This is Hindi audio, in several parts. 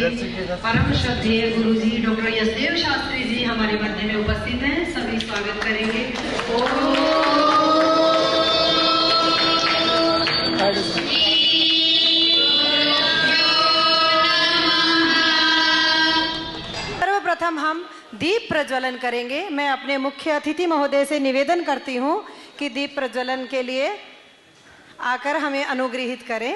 परम श्रद्धेय गुरु जी डॉक्टर यशदेव शास्त्री जी हमारे मध्य में उपस्थित हैं। सभी स्वागत करेंगे। सर्वप्रथम हम दीप प्रज्वलन करेंगे। मैं अपने मुख्य अतिथि महोदय से निवेदन करती हूं कि दीप प्रज्वलन के लिए आकर हमें अनुग्रहित करें।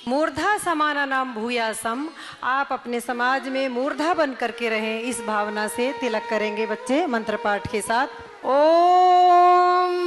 मूर्धा समाना नाम भूयासम। आप अपने समाज में मूर्धा बन करके रहें, इस भावना से तिलक करेंगे बच्चे मंत्र पाठ के साथ। ओम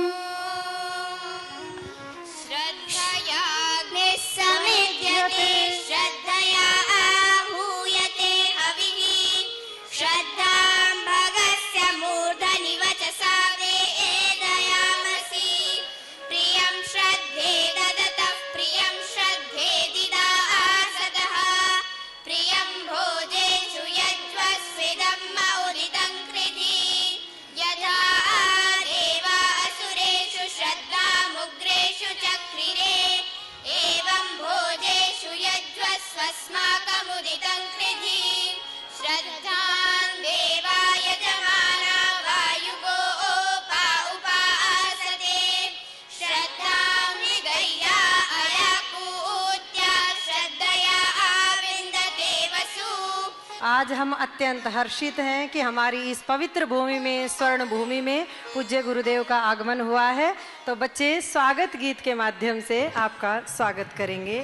आज हम अत्यंत हर्षित हैं कि हमारी इस पवित्र भूमि में, स्वर्ण भूमि में पूज्य गुरुदेव का आगमन हुआ है। तो बच्चे स्वागत गीत के माध्यम से आपका स्वागत करेंगे।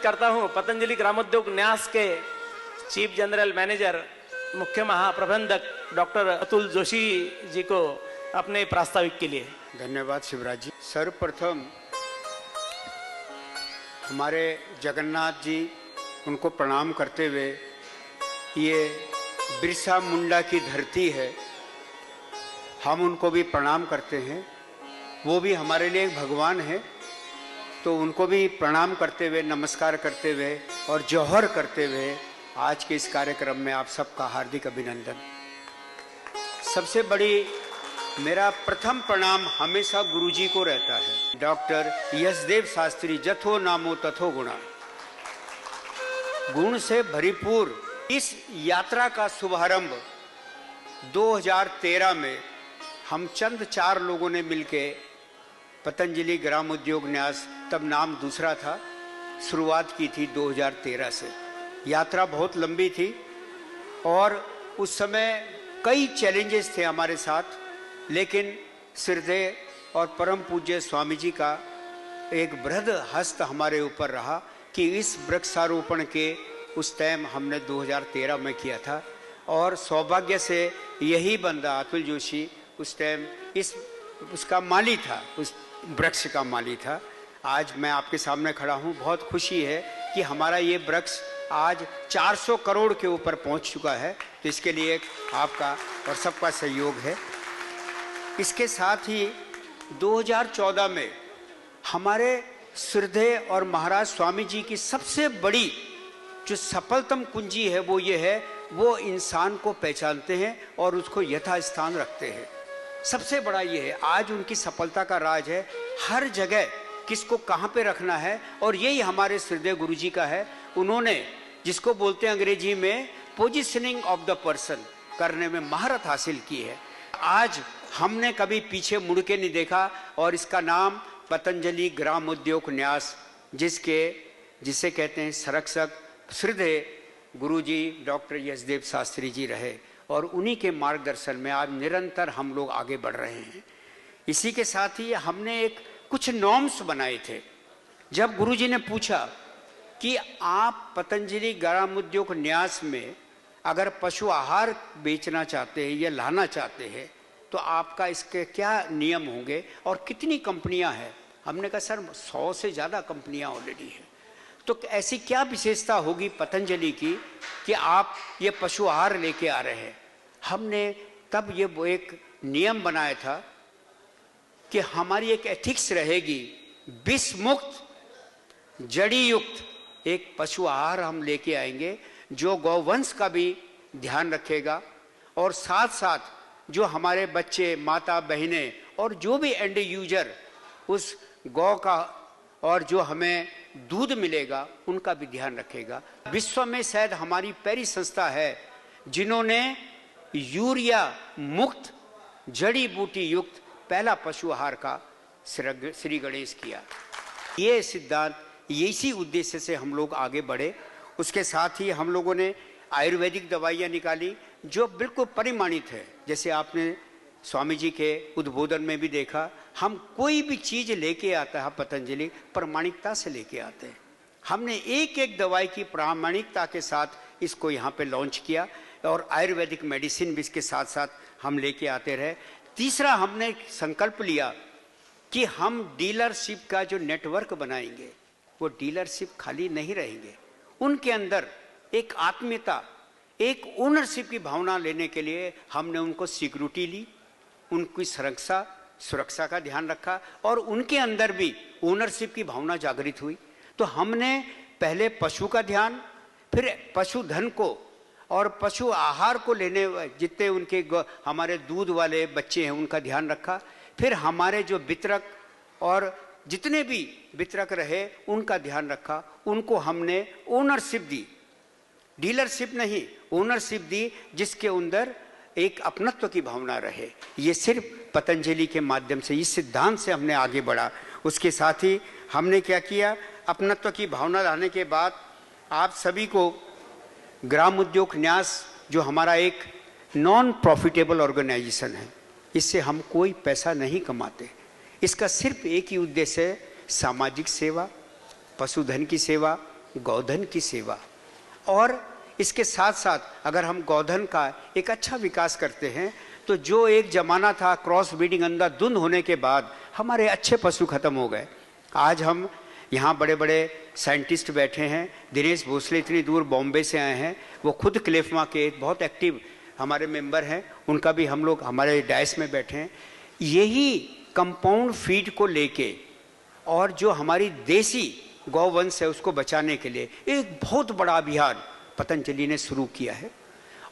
करता हूं पतंजलि ग्रामोद्योग न्यास के चीफ जनरल मैनेजर, मुख्य महाप्रबंधक डॉक्टर अतुल जोशी जी को अपने प्रास्ताविक के लिए। धन्यवाद शिवराज जी। सर्वप्रथम हमारे जगन्नाथ जी, उनको प्रणाम करते हुए, ये बिरसा मुंडा की धरती है, हम उनको भी प्रणाम करते हैं। वो भी हमारे लिए एक भगवान है, तो उनको भी प्रणाम करते हुए, नमस्कार करते हुए और जौहर करते हुए आज के इस कार्यक्रम में आप सबका हार्दिक अभिनंदन। सबसे बड़ी मेरा प्रथम प्रणाम हमेशा गुरुजी को रहता है, डॉक्टर यशदेव शास्त्री। जथो नामो तथो गुणा, गुण से भरीपूर इस यात्रा का शुभारंभ 2013 में हम चंद 4 लोगों ने मिलके पतंजलि ग्राम उद्योग न्यास, तब नाम दूसरा था, शुरुआत की थी 2013 से। यात्रा बहुत लंबी थी और उस समय कई चैलेंजेस थे हमारे साथ, लेकिन श्रद्धेय और परम पूज्य स्वामी जी का एक बृहद हस्त हमारे ऊपर रहा कि इस वृक्षारोपण के उस टाइम हमने 2013 में किया था और सौभाग्य से यही बंदा अतुल जोशी उस टाइम उसका माली था, उस वृक्ष का माली था। आज मैं आपके सामने खड़ा हूँ, बहुत खुशी है कि हमारा ये वृक्ष आज 400 करोड़ के ऊपर पहुँच चुका है। तो इसके लिए आपका और सबका सहयोग है। इसके साथ ही 2014 में हमारे श्रद्धेय और महाराज स्वामी जी की सबसे बड़ी जो सफलतम कुंजी है वो ये है, वो इंसान को पहचानते हैं और उसको यथास्थान रखते हैं। सबसे बड़ा ये है, आज उनकी सफलता का राज है हर जगह किसको कहाँ पे रखना है, और यही हमारे श्रद्धेय गुरु जी का है। उन्होंने जिसको बोलते हैं अंग्रेजी में पोजिशनिंग ऑफ द पर्सन करने में महारत हासिल की है। आज हमने कभी पीछे मुड़ के नहीं देखा और इसका नाम पतंजलि ग्राम उद्योग न्यास, जिसे कहते हैं संरक्षक श्रद्धेय गुरुजी डॉक्टर यशदेव शास्त्री जी रहे और उन्हीं के मार्गदर्शन में आज निरंतर हम लोग आगे बढ़ रहे हैं। इसी के साथ ही हमने कुछ नॉर्म्स बनाए थे। जब गुरुजी ने पूछा कि आप पतंजलि ग्राम उद्योग न्यास में अगर पशु आहार बेचना चाहते हैं या लाना चाहते हैं तो आपका इसके क्या नियम होंगे और कितनी कंपनियां हैं। हमने कहा सर 100 से ज़्यादा कंपनियां ऑलरेडी हैं, तो ऐसी क्या विशेषता होगी पतंजलि की कि आप ये पशु आहार लेके आ रहे हैं। हमने तब ये वो एक नियम बनाया था कि हमारी एक एथिक्स रहेगी, विष मुक्त जड़ी युक्त एक पशु आहार हम लेके आएंगे जो गौवंश का भी ध्यान रखेगा और साथ साथ जो हमारे बच्चे, माता बहनें और जो भी एंड यूजर उस गौ का और जो हमें दूध मिलेगा उनका भी ध्यान रखेगा। विश्व में शायद हमारी पहली संस्था है जिन्होंने यूरिया मुक्त जड़ी बूटी युक्त पहला पशु आहार का श्री गणेश किया। ये सिद्धांत, इसी उद्देश्य से हम लोग आगे बढ़े। उसके साथ ही हम लोगों ने आयुर्वेदिक दवाइयाँ निकाली जो बिल्कुल परिमाणित है। जैसे आपने स्वामी जी के उद्बोधन में भी देखा, हम कोई भी चीज़ लेके आता है पतंजलि प्रामाणिकता से लेके आते हैं। हमने एक एक दवाई की प्रामाणिकता के साथ इसको यहाँ पे लॉन्च किया और आयुर्वेदिक मेडिसिन भी इसके साथ साथ हम लेके आते रहे। तीसरा हमने संकल्प लिया कि हम डीलरशिप का जो नेटवर्क बनाएंगे वो डीलरशिप खाली नहीं रहेंगे, उनके अंदर एक आत्मीयता, एक ओनरशिप की भावना लेने के लिए हमने उनको सिक्योरिटी ली, उनकी सुरक्षा का ध्यान रखा और उनके अंदर भी ओनरशिप की भावना जागृत हुई। तो हमने पहले पशु का ध्यान, फिर पशुधन को और पशु आहार को लेने जितने उनके हमारे दूध वाले बच्चे हैं उनका ध्यान रखा। फिर हमारे जो वितरक और जितने भी वितरक रहे उनका ध्यान रखा, उनको हमने ओनरशिप दी, डीलरशिप नहीं ओनरशिप दी, जिसके अंदर एक अपनत्व की भावना रहे। ये सिर्फ पतंजलि के माध्यम से, इस सिद्धांत से हमने आगे बढ़ा। उसके साथ ही हमने क्या किया, अपनत्व की भावना लाने के बाद आप सभी को ग्राम उद्योग न्यास जो हमारा एक नॉन प्रॉफिटेबल ऑर्गेनाइजेशन है, इससे हम कोई पैसा नहीं कमाते। इसका सिर्फ एक ही उद्देश्य है, सामाजिक सेवा, पशुधन की सेवा, गौधन की सेवा। और इसके साथ साथ अगर हम गौधन का एक अच्छा विकास करते हैं तो जो एक जमाना था क्रॉस ब्रीडिंग अंधाधुंध होने के बाद हमारे अच्छे पशु खत्म हो गए। आज हम यहाँ बड़े बड़े साइंटिस्ट बैठे हैं, दिनेश भोसले इतनी दूर बॉम्बे से आए हैं, वो खुद क्लेफमा के बहुत एक्टिव हमारे मेंबर हैं, उनका भी हम लोग हमारे डायस में बैठे हैं। यही कंपाउंड फीड को लेके और जो हमारी देसी गौवंश है उसको बचाने के लिए एक बहुत बड़ा अभियान पतंजलि ने शुरू किया है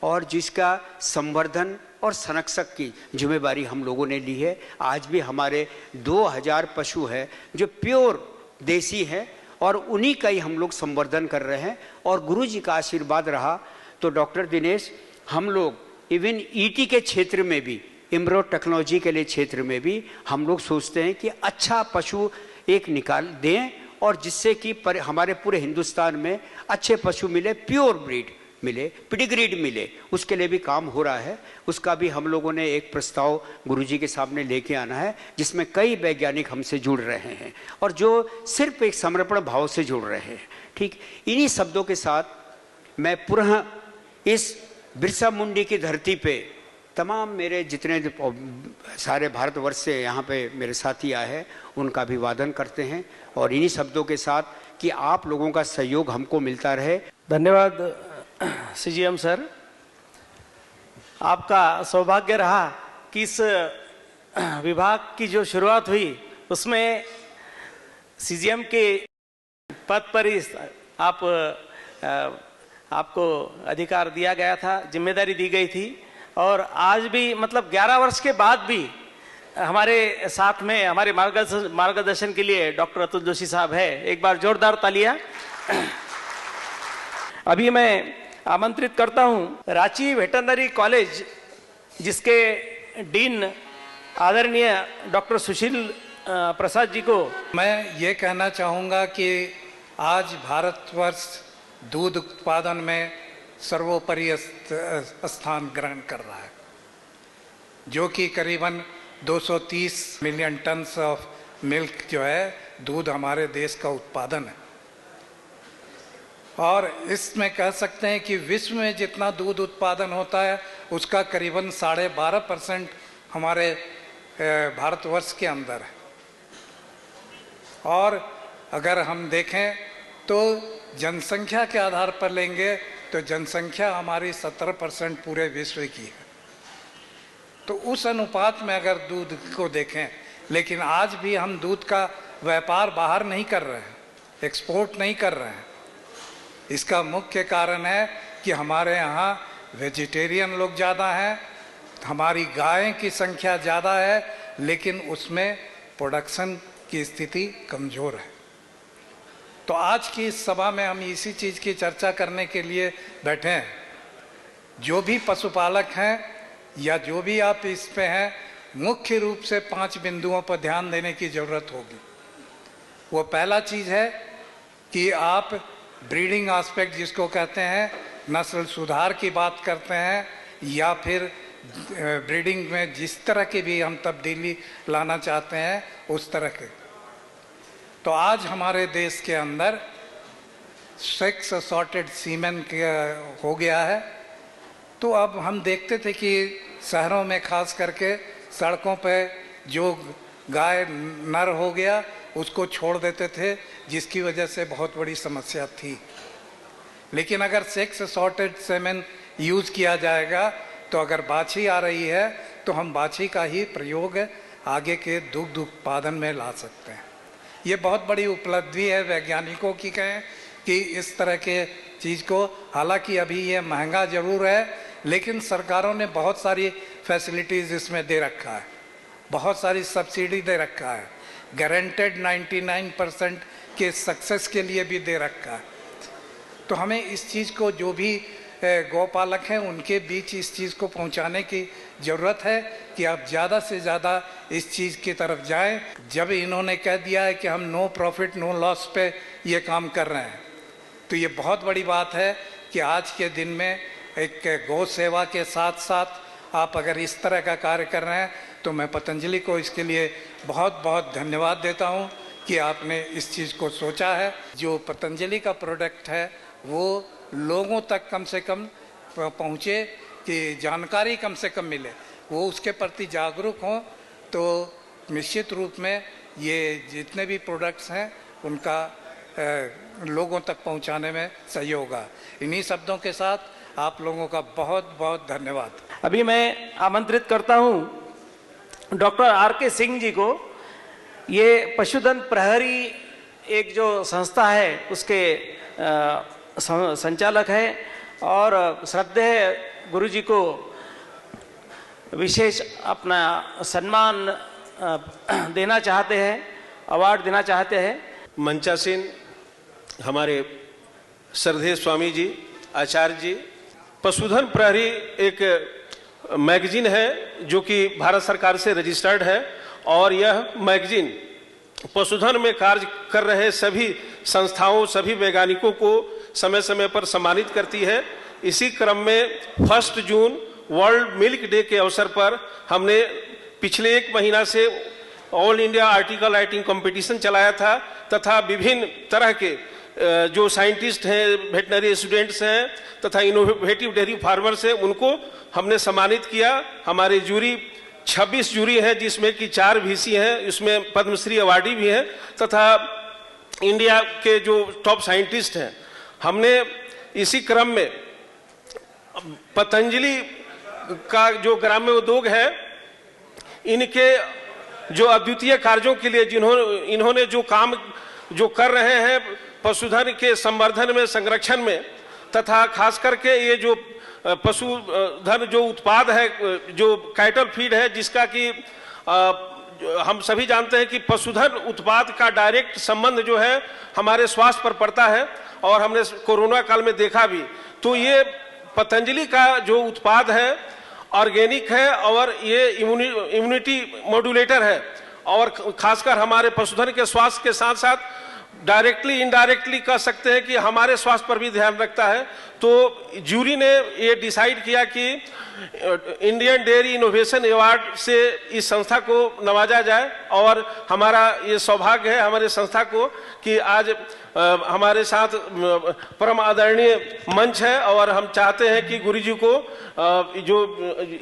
और जिसका संवर्धन और संरक्षक की जिम्मेदारी हम लोगों ने ली है। आज भी हमारे 2000 पशु है जो प्योर देसी है और उन्हीं का ही हम लोग संवर्धन कर रहे हैं। और गुरु जी का आशीर्वाद रहा तो डॉक्टर दिनेश, हम लोग इवन ईटी के क्षेत्र में भी, इम्ब्रो टेक्नोलॉजी के लिए क्षेत्र में भी हम लोग सोचते हैं कि अच्छा पशु एक निकाल दें और जिससे कि हमारे पूरे हिंदुस्तान में अच्छे पशु मिले, प्योर ब्रीड, मिले, पेडिग्रीड मिले, उसके लिए भी काम हो रहा है। उसका भी हम लोगों ने एक प्रस्ताव गुरुजी के सामने लेके आना है, जिसमें कई वैज्ञानिक हमसे जुड़ रहे हैं और जो सिर्फ एक समर्पण भाव से जुड़ रहे हैं। ठीक, इन्हीं शब्दों के साथ मैं पुनः इस बिरसा मुंडी की धरती पे तमाम मेरे जितने सारे भारतवर्ष से यहाँ पे मेरे साथी आए हैं उनका अभिवादन करते हैं और इन्हीं शब्दों के साथ कि आप लोगों का सहयोग हमको मिलता रहे। धन्यवाद सीजीएम सर। आपका सौभाग्य रहा कि इस विभाग की जो शुरुआत हुई उसमें सीजीएम के पद पर ही आपको अधिकार दिया गया था, जिम्मेदारी दी गई थी और आज भी मतलब 11 वर्ष के बाद भी हमारे साथ में हमारे मार्गदर्शन के लिए डॉक्टर अतुल जोशी साहब है। एक बार जोरदार तालियां। अभी मैं आमंत्रित करता हूं रांची वेटरनरी कॉलेज जिसके डीन आदरणीय डॉक्टर सुशील प्रसाद जी को। मैं ये कहना चाहूँगा कि आज भारतवर्ष दूध उत्पादन में सर्वोपरि स्थान ग्रहण कर रहा है, जो कि करीबन 230 मिलियन टन ऑफ मिल्क जो है दूध हमारे देश का उत्पादन है। और इसमें कह सकते हैं कि विश्व में जितना दूध उत्पादन होता है उसका करीबन 12.5% हमारे भारतवर्ष के अंदर है। और अगर हम देखें तो जनसंख्या के आधार पर लेंगे तो जनसंख्या हमारी 17% पूरे विश्व की है। तो उस अनुपात में अगर दूध को देखें, लेकिन आज भी हम दूध का व्यापार बाहर नहीं कर रहे हैं, एक्सपोर्ट नहीं कर रहे हैं। इसका मुख्य कारण है कि हमारे यहाँ वेजिटेरियन लोग ज़्यादा हैं, हमारी गायें की संख्या ज़्यादा है, लेकिन उसमें प्रोडक्शन की स्थिति कमज़ोर है। तो आज की इस सभा में हम इसी चीज़ की चर्चा करने के लिए बैठे हैं। जो भी पशुपालक हैं या जो भी आप इस पे हैं, मुख्य रूप से 5 बिंदुओं पर ध्यान देने की ज़रूरत होगी। वो पहला चीज़ है कि आप ब्रीडिंग एस्पेक्ट जिसको कहते हैं, नस्ल सुधार की बात करते हैं या फिर ब्रीडिंग में जिस तरह की भी हम तब्दीली लाना चाहते हैं उस तरह के। तो आज हमारे देश के अंदर सेक्स असॉर्टेड सीमेन हो गया है। तो अब हम देखते थे कि शहरों में खास करके सड़कों पे जो गाय नर हो गया उसको छोड़ देते थे, जिसकी वजह से बहुत बड़ी समस्या थी। लेकिन अगर सेक्स असॉर्टेड सीमेन यूज़ किया जाएगा तो अगर बाछी आ रही है तो हम बाछी का ही प्रयोग आगे के दुग्ध उत्पादन में ला सकते हैं। ये बहुत बड़ी उपलब्धि है वैज्ञानिकों की कहें कि इस तरह के चीज़ को, हालांकि अभी ये महंगा ज़रूर है, लेकिन सरकारों ने बहुत सारी फैसिलिटीज़ इसमें दे रखा है, बहुत सारी सब्सिडी दे रखा है, गारंटेड 99% के सक्सेस के लिए भी दे रखा है। तो हमें इस चीज़ को, जो भी गौपालक हैं उनके बीच इस चीज़ को पहुंचाने की ज़रूरत है कि आप ज़्यादा से ज़्यादा इस चीज़ की तरफ जाएं। जब इन्होंने कह दिया है कि हम नो प्रॉफिट नो लॉस पे ये काम कर रहे हैं, तो ये बहुत बड़ी बात है कि आज के दिन में एक गौ सेवा के साथ साथ आप अगर इस तरह का कार्य कर रहे हैं तो मैं पतंजलि को इसके लिए बहुत बहुत धन्यवाद देता हूँ कि आपने इस चीज़ को सोचा है। जो पतंजलि का प्रोडक्ट है वो लोगों तक कम से कम पहुँचे, कि जानकारी कम से कम मिले, वो उसके प्रति जागरूक हों, तो निश्चित रूप में ये जितने भी प्रोडक्ट्स हैं उनका लोगों तक पहुंचाने में सहयोग होगा। इन्हीं शब्दों के साथ आप लोगों का बहुत बहुत धन्यवाद। अभी मैं आमंत्रित करता हूं डॉक्टर आर.के. सिंह जी को। ये पशुधन प्रहरी एक जो संस्था है उसके संचालक है और श्रद्धेय गुरु जी को विशेष अपना सम्मान देना चाहते हैं, अवार्ड देना चाहते हैं। मंचासीन हमारे श्रद्धेय स्वामी जी, आचार्य जी। पशुधन प्रहरी एक मैगजीन है जो कि भारत सरकार से रजिस्टर्ड है और यह मैगजीन पशुधन में कार्य कर रहे सभी संस्थाओं, सभी वैज्ञानिकों को समय समय पर सम्मानित करती है। इसी क्रम में 1 जून वर्ल्ड मिल्क डे के अवसर पर हमने पिछले 1 महीना से all India article writing competition चलाया था तथा विभिन्न तरह के जो साइंटिस्ट हैं, वेटनरी स्टूडेंट्स हैं तथा इनोवेटिव डेयरी फार्मर्स हैं, उनको हमने सम्मानित किया। हमारे जूरी 26 जूरी है, जिसमें कि 4 वीसी हैं, इसमें पद्मश्री अवार्डी भी हैं तथा इंडिया के जो टॉप साइंटिस्ट हैं। हमने इसी क्रम में पतंजलि का जो ग्राम्य उद्योग है, इनके जो अद्वितीय कार्यों के लिए इन्होंने जो काम जो कर रहे हैं पशुधन के संवर्धन में, संरक्षण में तथा खास करके ये जो पशुधन जो उत्पाद है, जो कैटल फीड है, जिसका कि हम सभी जानते हैं कि पशुधन उत्पाद का डायरेक्ट संबंध जो है हमारे स्वास्थ्य पर पड़ता है और हमने कोरोना काल में देखा भी। तो ये पतंजलि का जो उत्पाद है ऑर्गेनिक है और ये इम्यूनिटी मॉड्यूलेटर है और खासकर हमारे पशुधन के स्वास्थ्य के साथ साथ डायरेक्टली इनडायरेक्टली कह सकते हैं कि हमारे स्वास्थ्य पर भी ध्यान रखता है। तो जूरी ने ये डिसाइड किया कि इंडियन डेयरी इनोवेशन अवार्ड से इस संस्था को नवाजा जाए और हमारा ये सौभाग्य है हमारे संस्था को कि आज हमारे साथ परम आदरणीय मंच है और हम चाहते हैं कि गुरु जी को जो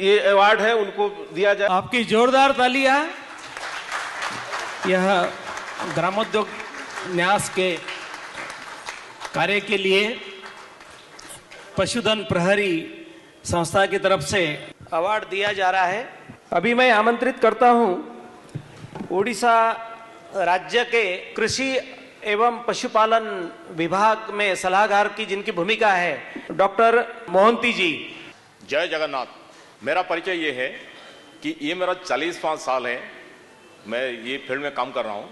ये अवार्ड है उनको दिया जाए। आपकी जोरदार तालियां यह ग्रामोद्योग न्यास के कार्य के लिए पशुधन प्रहरी संस्था की तरफ से अवार्ड दिया जा रहा है। अभी मैं आमंत्रित करता हूं उड़ीसा राज्य के कृषि एवं पशुपालन विभाग में सलाहकार की जिनकी भूमिका है, डॉक्टर मोहंती जी। जय जगन्नाथ। मेरा परिचय ये है कि ये मेरा 40वां साल है, मैं ये फील्ड में काम कर रहा हूँ।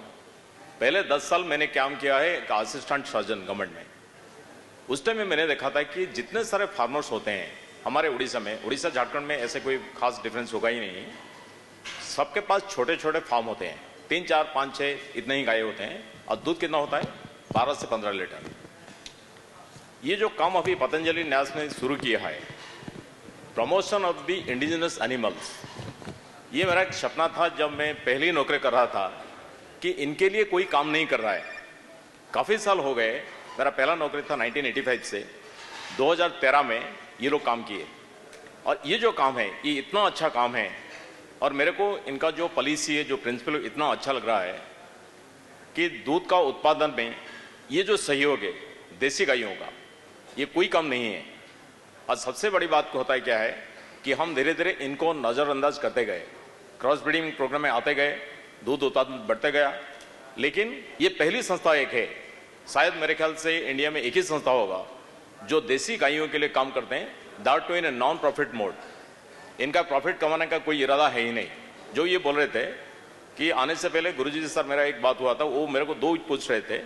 पहले 10 साल मैंने काम किया है एक असिस्टेंट सर्जन गवर्नमेंट में। उस टाइम में मैंने देखा था कि जितने सारे फार्मर्स होते हैं हमारे उड़ीसा में, उड़ीसा झारखंड में ऐसे कोई खास डिफरेंस होगा ही नहीं, सबके पास छोटे छोटे फार्म होते हैं, 3, 4, 5, 6 इतने ही गाय होते हैं और दूध कितना होता है 12 से 15 लीटर। ये जो काम अभी पतंजलि न्यास ने शुरू किया है, promotion of the indigenous animals, ये मेरा एक सपना था जब मैं पहली नौकरी कर रहा था कि इनके लिए कोई काम नहीं कर रहा है। काफ़ी साल हो गए, मेरा पहला नौकरी था 1985 से 2013 में ये लोग काम किए और ये जो काम है ये इतना अच्छा काम है और मेरे को इनका जो पॉलिसी है, जो प्रिंसिपल इतना अच्छा लग रहा है कि दूध का उत्पादन में ये जो सहयोग है देसी गायों का, ये कोई कम नहीं है। और सबसे बड़ी बात होता है क्या है कि हम धीरे धीरे इनको नज़रअंदाज करते गए, क्रॉस ब्रीडिंग प्रोग्राम में आते गए, दूध उत्पादन बढ़ते गया। लेकिन ये पहली संस्था एक है, शायद मेरे ख्याल से इंडिया में एक ही संस्था होगा जो देसी गायों के लिए काम करते हैं, that too in a non profit mode. इनका प्रॉफिट कमाने का कोई इरादा है ही नहीं। जो ये बोल रहे थे कि आने से पहले गुरुजी से सर मेरा एक बात हुआ था, वो मेरे को 2 पूछ रहे थे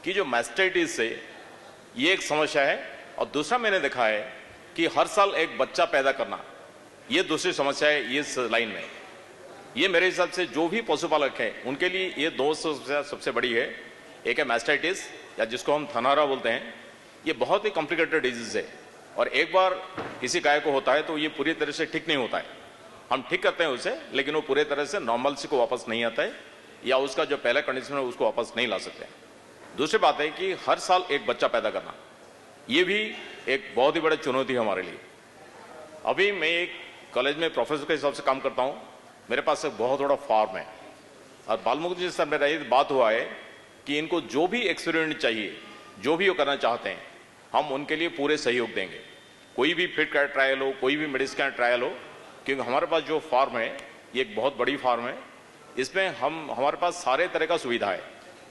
कि जो मास्टाइटिस से ये एक समस्या है और दूसरा मैंने देखा है कि हर साल एक बच्चा पैदा करना, ये दूसरी समस्या है इस लाइन में। ये मेरे हिसाब से जो भी पशुपालक हैं उनके लिए ये 2 समस्या सबसे बड़ी है। एक है मास्टाइटिस या जिसको हम थनारा बोलते हैं, ये बहुत ही कॉम्प्लिकेटेड डिजीज है और एक बार किसी गाय को होता है तो ये पूरी तरह से ठीक नहीं होता है। हम ठीक करते हैं उसे, लेकिन वो पूरे तरह से नॉर्मलसी को वापस नहीं आता है या उसका जो पहला कंडीशन है उसको वापस नहीं ला सकते। दूसरी बात है कि हर साल एक बच्चा पैदा करना, ये भी एक बहुत ही बड़ी चुनौती है हमारे लिए। अभी मैं एक कॉलेज में प्रोफेसर के हिसाब से काम करता हूँ, मेरे पास एक बहुत बड़ा फार्म है और बालमुकुंद जी सर मेरा ये बात हुआ है कि इनको जो भी एक्सपेरिमेंट चाहिए, जो भी वो करना चाहते हैं, हम उनके लिए पूरे सहयोग देंगे। कोई भी फीड का ट्रायल हो, कोई भी मेडिसिन का ट्रायल हो, क्योंकि हमारे पास जो फार्म है ये एक बहुत बड़ी फार्म है। इसमें हमारे पास सारे तरह का सुविधा है,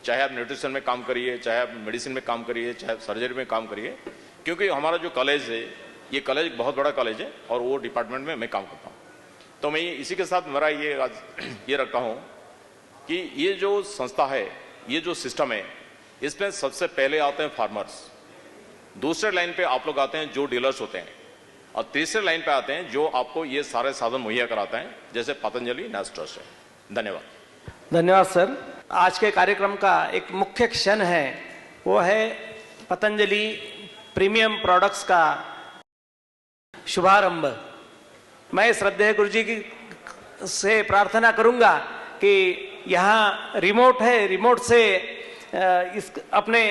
चाहे आप न्यूट्रिशन में काम करिए, चाहे आप मेडिसिन में काम करिए, चाहे सर्जरी में काम करिए। क्योंकि हमारा जो कॉलेज है ये कॉलेज बहुत बड़ा कॉलेज है और वो डिपार्टमेंट में मैं काम करता हूँ। तो मैं इसी के साथ मेरा ये रखता हूँ कि ये जो संस्था है, ये जो सिस्टम है, इसमें सबसे पहले आते हैं फार्मर्स, दूसरे लाइन पे आप लोग आते हैं जो डीलर्स होते हैं, और तीसरे लाइन पे आते हैं जो आपको ये सारे साधन मुहैया कराते हैं, जैसे पतंजलि न्यास ट्रस्ट है। धन्यवाद। धन्यवाद सर। आज के कार्यक्रम का एक मुख्य क्षण है, वो है पतंजलि प्रीमियम प्रोडक्ट्स का शुभारंभ। मैं श्रद्धेय गुरु जी की से प्रार्थना करूंगा कि यहाँ रिमोट है, रिमोट से इस अपने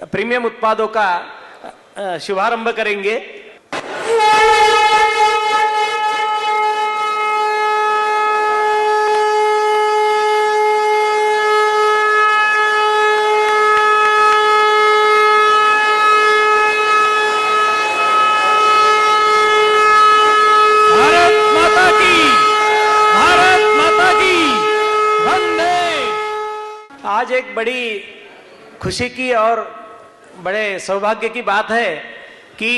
प्रीमियम उत्पादों का शुभारंभ करेंगे। आज एक बड़ी खुशी की और बड़े सौभाग्य की बात है कि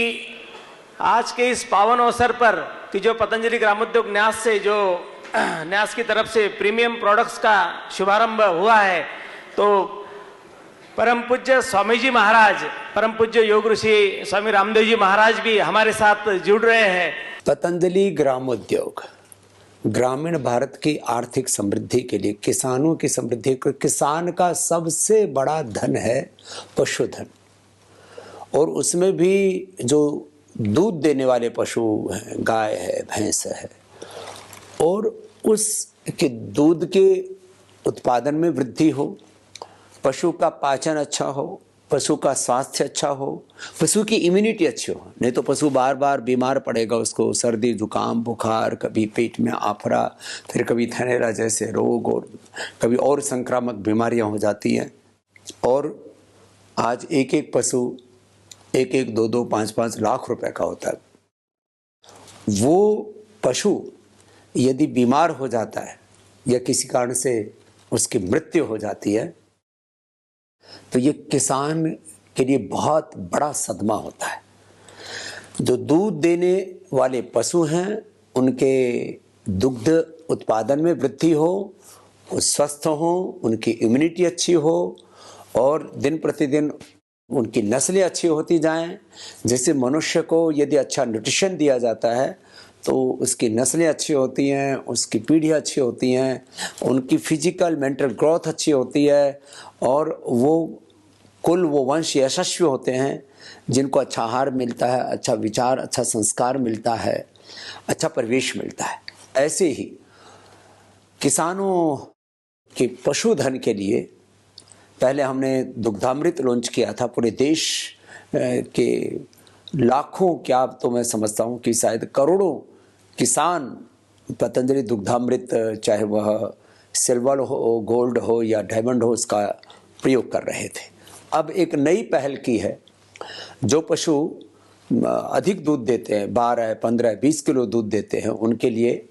आज के इस पावन अवसर पर कि जो पतंजलि ग्रामोद्योग न्यास से जो न्यास की तरफ से प्रीमियम प्रोडक्ट्स का शुभारंभ हुआ है, तो परम पूज्य स्वामी जी महाराज, परम पूज्य योग ऋषि स्वामी रामदेव जी महाराज भी हमारे साथ जुड़ रहे हैं। पतंजलि ग्रामोद्योग ग्रामीण भारत की आर्थिक समृद्धि के लिए, किसानों की समृद्धि को, किसान का सबसे बड़ा धन है पशुधन, और उसमें भी जो दूध देने वाले पशु हैं, गाय है, भैंस है, और उसके दूध के उत्पादन में वृद्धि हो, पशु का पाचन अच्छा हो, पशु का स्वास्थ्य अच्छा हो, पशु की इम्यूनिटी अच्छी हो। नहीं तो पशु बार बार बीमार पड़ेगा, उसको सर्दी जुकाम बुखार, कभी पेट में आफरा, फिर कभी थैलेरा जैसे रोग, और कभी और संक्रामक बीमारियां हो जाती हैं। और आज एक एक पशु 1-1, 2-2, 5-5 लाख रुपए का होता है। वो पशु यदि बीमार हो जाता है या किसी कारण से उसकी मृत्यु हो जाती है, तो ये किसान के लिए बहुत बड़ा सदमा होता है। जो दूध देने वाले पशु हैं, उनके दुग्ध उत्पादन में वृद्धि हो, वो स्वस्थ हो, उनकी इम्यूनिटी अच्छी हो, और दिन प्रतिदिन उनकी नस्लें अच्छी होती जाएं। जैसे मनुष्य को यदि अच्छा न्यूट्रिशन दिया जाता है तो उसकी नस्लें अच्छी होती हैं, उसकी पीढ़ी अच्छी होती हैं, उनकी फिजिकल मेंटल ग्रोथ अच्छी होती है, और वो वंश यशस्वी होते हैं जिनको अच्छा आहार मिलता है, अच्छा विचार, अच्छा संस्कार मिलता है, अच्छा परिवेश मिलता है। ऐसे ही किसानों के पशुधन के लिए पहले हमने दुग्धामृत लॉन्च किया था। पूरे देश के लाखों, क्या तो मैं समझता हूँ कि शायद करोड़ों किसान पतंजलि दुग्धामृत, चाहे वह सिल्वर हो, गोल्ड हो या डायमंड हो, उसका प्रयोग कर रहे थे। अब एक नई पहल की है। जो पशु अधिक दूध देते हैं, 12, 15, 20 किलो दूध देते हैं, उनके लिए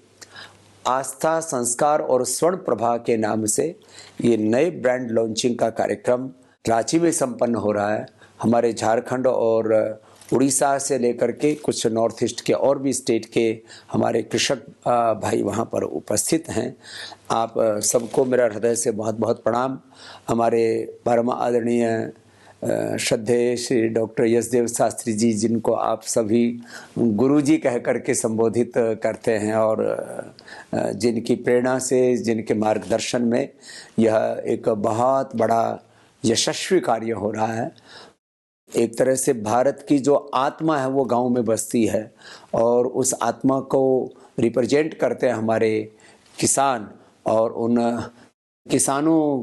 आस्था, संस्कार और स्वर्ण प्रभा के नाम से ये नए ब्रांड लॉन्चिंग का कार्यक्रम रांची में संपन्न हो रहा है। हमारे झारखंड और उड़ीसा से लेकर के कुछ नॉर्थ ईस्ट के और भी स्टेट के हमारे कृषक भाई वहाँ पर उपस्थित हैं। आप सबको मेरा हृदय से बहुत बहुत प्रणाम। हमारे परम आदरणीय श्रद्धेय श्री डॉक्टर यशदेव शास्त्री जी, जिनको आप सभी गुरुजी कह करके संबोधित करते हैं, और जिनकी प्रेरणा से, जिनके मार्गदर्शन में यह एक बहुत बड़ा यशस्वी कार्य हो रहा है। एक तरह से भारत की जो आत्मा है वो गांव में बसती है, और उस आत्मा को रिप्रेजेंट करते हैं हमारे किसान, और उन किसानों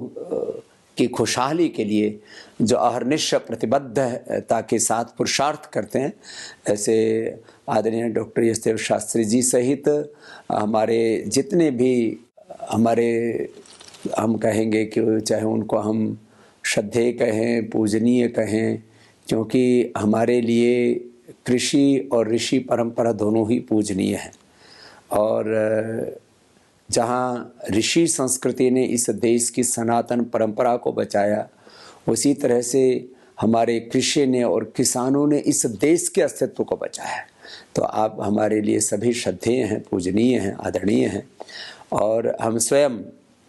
की खुशहाली के लिए जो अहर्निश प्रतिबद्धता के साथ पुरुषार्थ करते हैं, ऐसे आदरणीय डॉक्टर यशदेव शास्त्री जी सहित हमारे जितने भी हम कहेंगे कि चाहे उनको हम श्रद्धेय कहें, पूजनीय कहें, क्योंकि हमारे लिए कृषि और ऋषि परंपरा दोनों ही पूजनीय हैं। और जहाँ ऋषि संस्कृति ने इस देश की सनातन परंपरा को बचाया, उसी तरह से हमारे कृषि ने और किसानों ने इस देश के अस्तित्व को बचाया। तो आप हमारे लिए सभी श्रद्धेय हैं, पूजनीय हैं, आदरणीय हैं, और हम स्वयं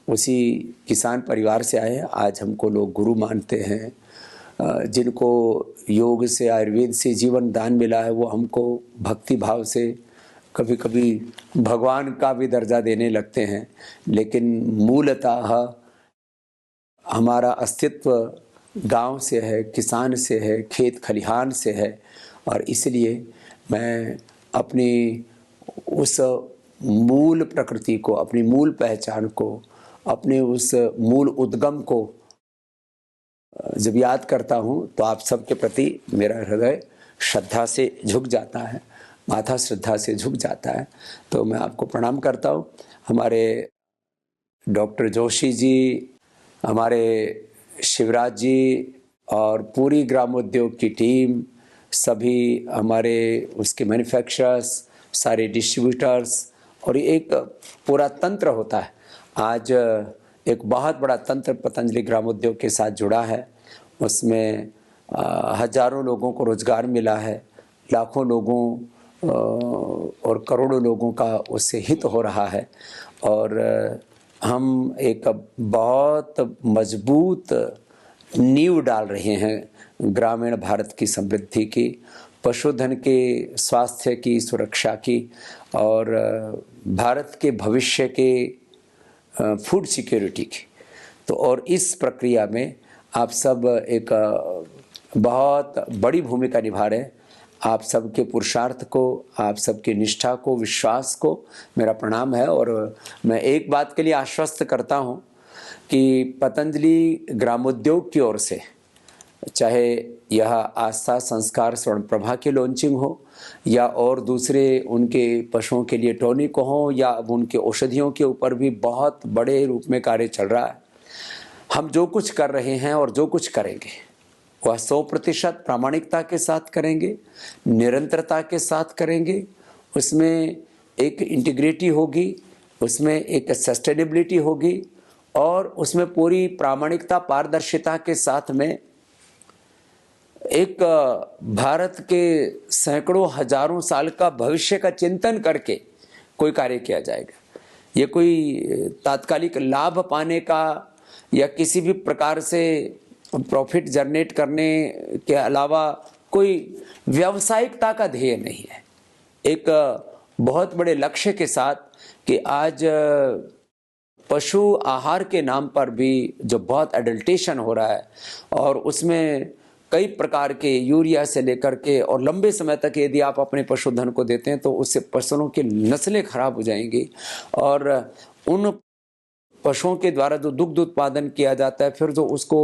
उसी किसान परिवार से आए हैं। आज हमको लोग गुरु मानते हैं। जिनको योग से, आयुर्वेद से जीवन दान मिला है, वो हमको भक्ति भाव से कभी कभी भगवान का भी दर्जा देने लगते हैं। लेकिन मूलतः हमारा अस्तित्व गांव से है, किसान से है, खेत खलिहान से है, और इसलिए मैं अपनी उस मूल प्रकृति को, अपनी मूल पहचान को, अपने उस मूल उद्गम को जब याद करता हूँ तो आप सबके प्रति मेरा हृदय श्रद्धा से झुक जाता है, माथा श्रद्धा से झुक जाता है। तो मैं आपको प्रणाम करता हूँ। हमारे डॉक्टर जोशी जी, हमारे शिवराज जी और पूरी ग्रामोद्योग की टीम, सभी हमारे उसके मैन्युफैक्चरर्स, सारे डिस्ट्रीब्यूटर्स, और एक पूरा तंत्र होता है। आज एक बहुत बड़ा तंत्र पतंजलि ग्रामोद्योग के साथ जुड़ा है। उसमें हजारों लोगों को रोजगार मिला है, लाखों लोगों और करोड़ों लोगों का उससे हित हो रहा है। और हम एक बहुत मजबूत नींव डाल रहे हैं ग्रामीण भारत की समृद्धि की, पशुधन के स्वास्थ्य की, सुरक्षा की, और भारत के भविष्य के फूड सिक्योरिटी की। तो और इस प्रक्रिया में आप सब एक बहुत बड़ी भूमिका निभा रहे हैं। आप सबके पुरुषार्थ को, आप सबकी निष्ठा को, विश्वास को मेरा प्रणाम है। और मैं एक बात के लिए आश्वस्त करता हूं कि पतंजलि ग्रामोद्योग की ओर से, चाहे यह आस्था संस्कार स्वर्ण प्रभा की लॉन्चिंग हो या और दूसरे उनके पशुओं के लिए टॉनिक हो या अब उनके औषधियों के ऊपर भी बहुत बड़े रूप में कार्य चल रहा है। हम जो कुछ कर रहे हैं और जो कुछ करेंगे वह 100% प्रामाणिकता के साथ करेंगे, निरंतरता के साथ करेंगे। उसमें एक इंटीग्रिटी होगी, उसमें एक सस्टेनेबिलिटी होगी और उसमें पूरी प्रामाणिकता, पारदर्शिता के साथ में एक भारत के सैकड़ों हजारों साल का भविष्य का चिंतन करके कोई कार्य किया जाएगा। ये कोई तात्कालिक लाभ पाने का या किसी भी प्रकार से प्रॉफिट जनरेट करने के अलावा कोई व्यावसायिकता का ध्येय नहीं है। एक बहुत बड़े लक्ष्य के साथ कि आज पशु आहार के नाम पर भी जो बहुत एडल्टेशन हो रहा है और उसमें कई प्रकार के यूरिया से लेकर के, और लंबे समय तक यदि आप अपने पशुधन को देते हैं तो उससे पशुओं की नस्लें खराब हो जाएंगी। और उन पशुओं के द्वारा जो दुग्ध उत्पादन किया जाता है, फिर जो उसको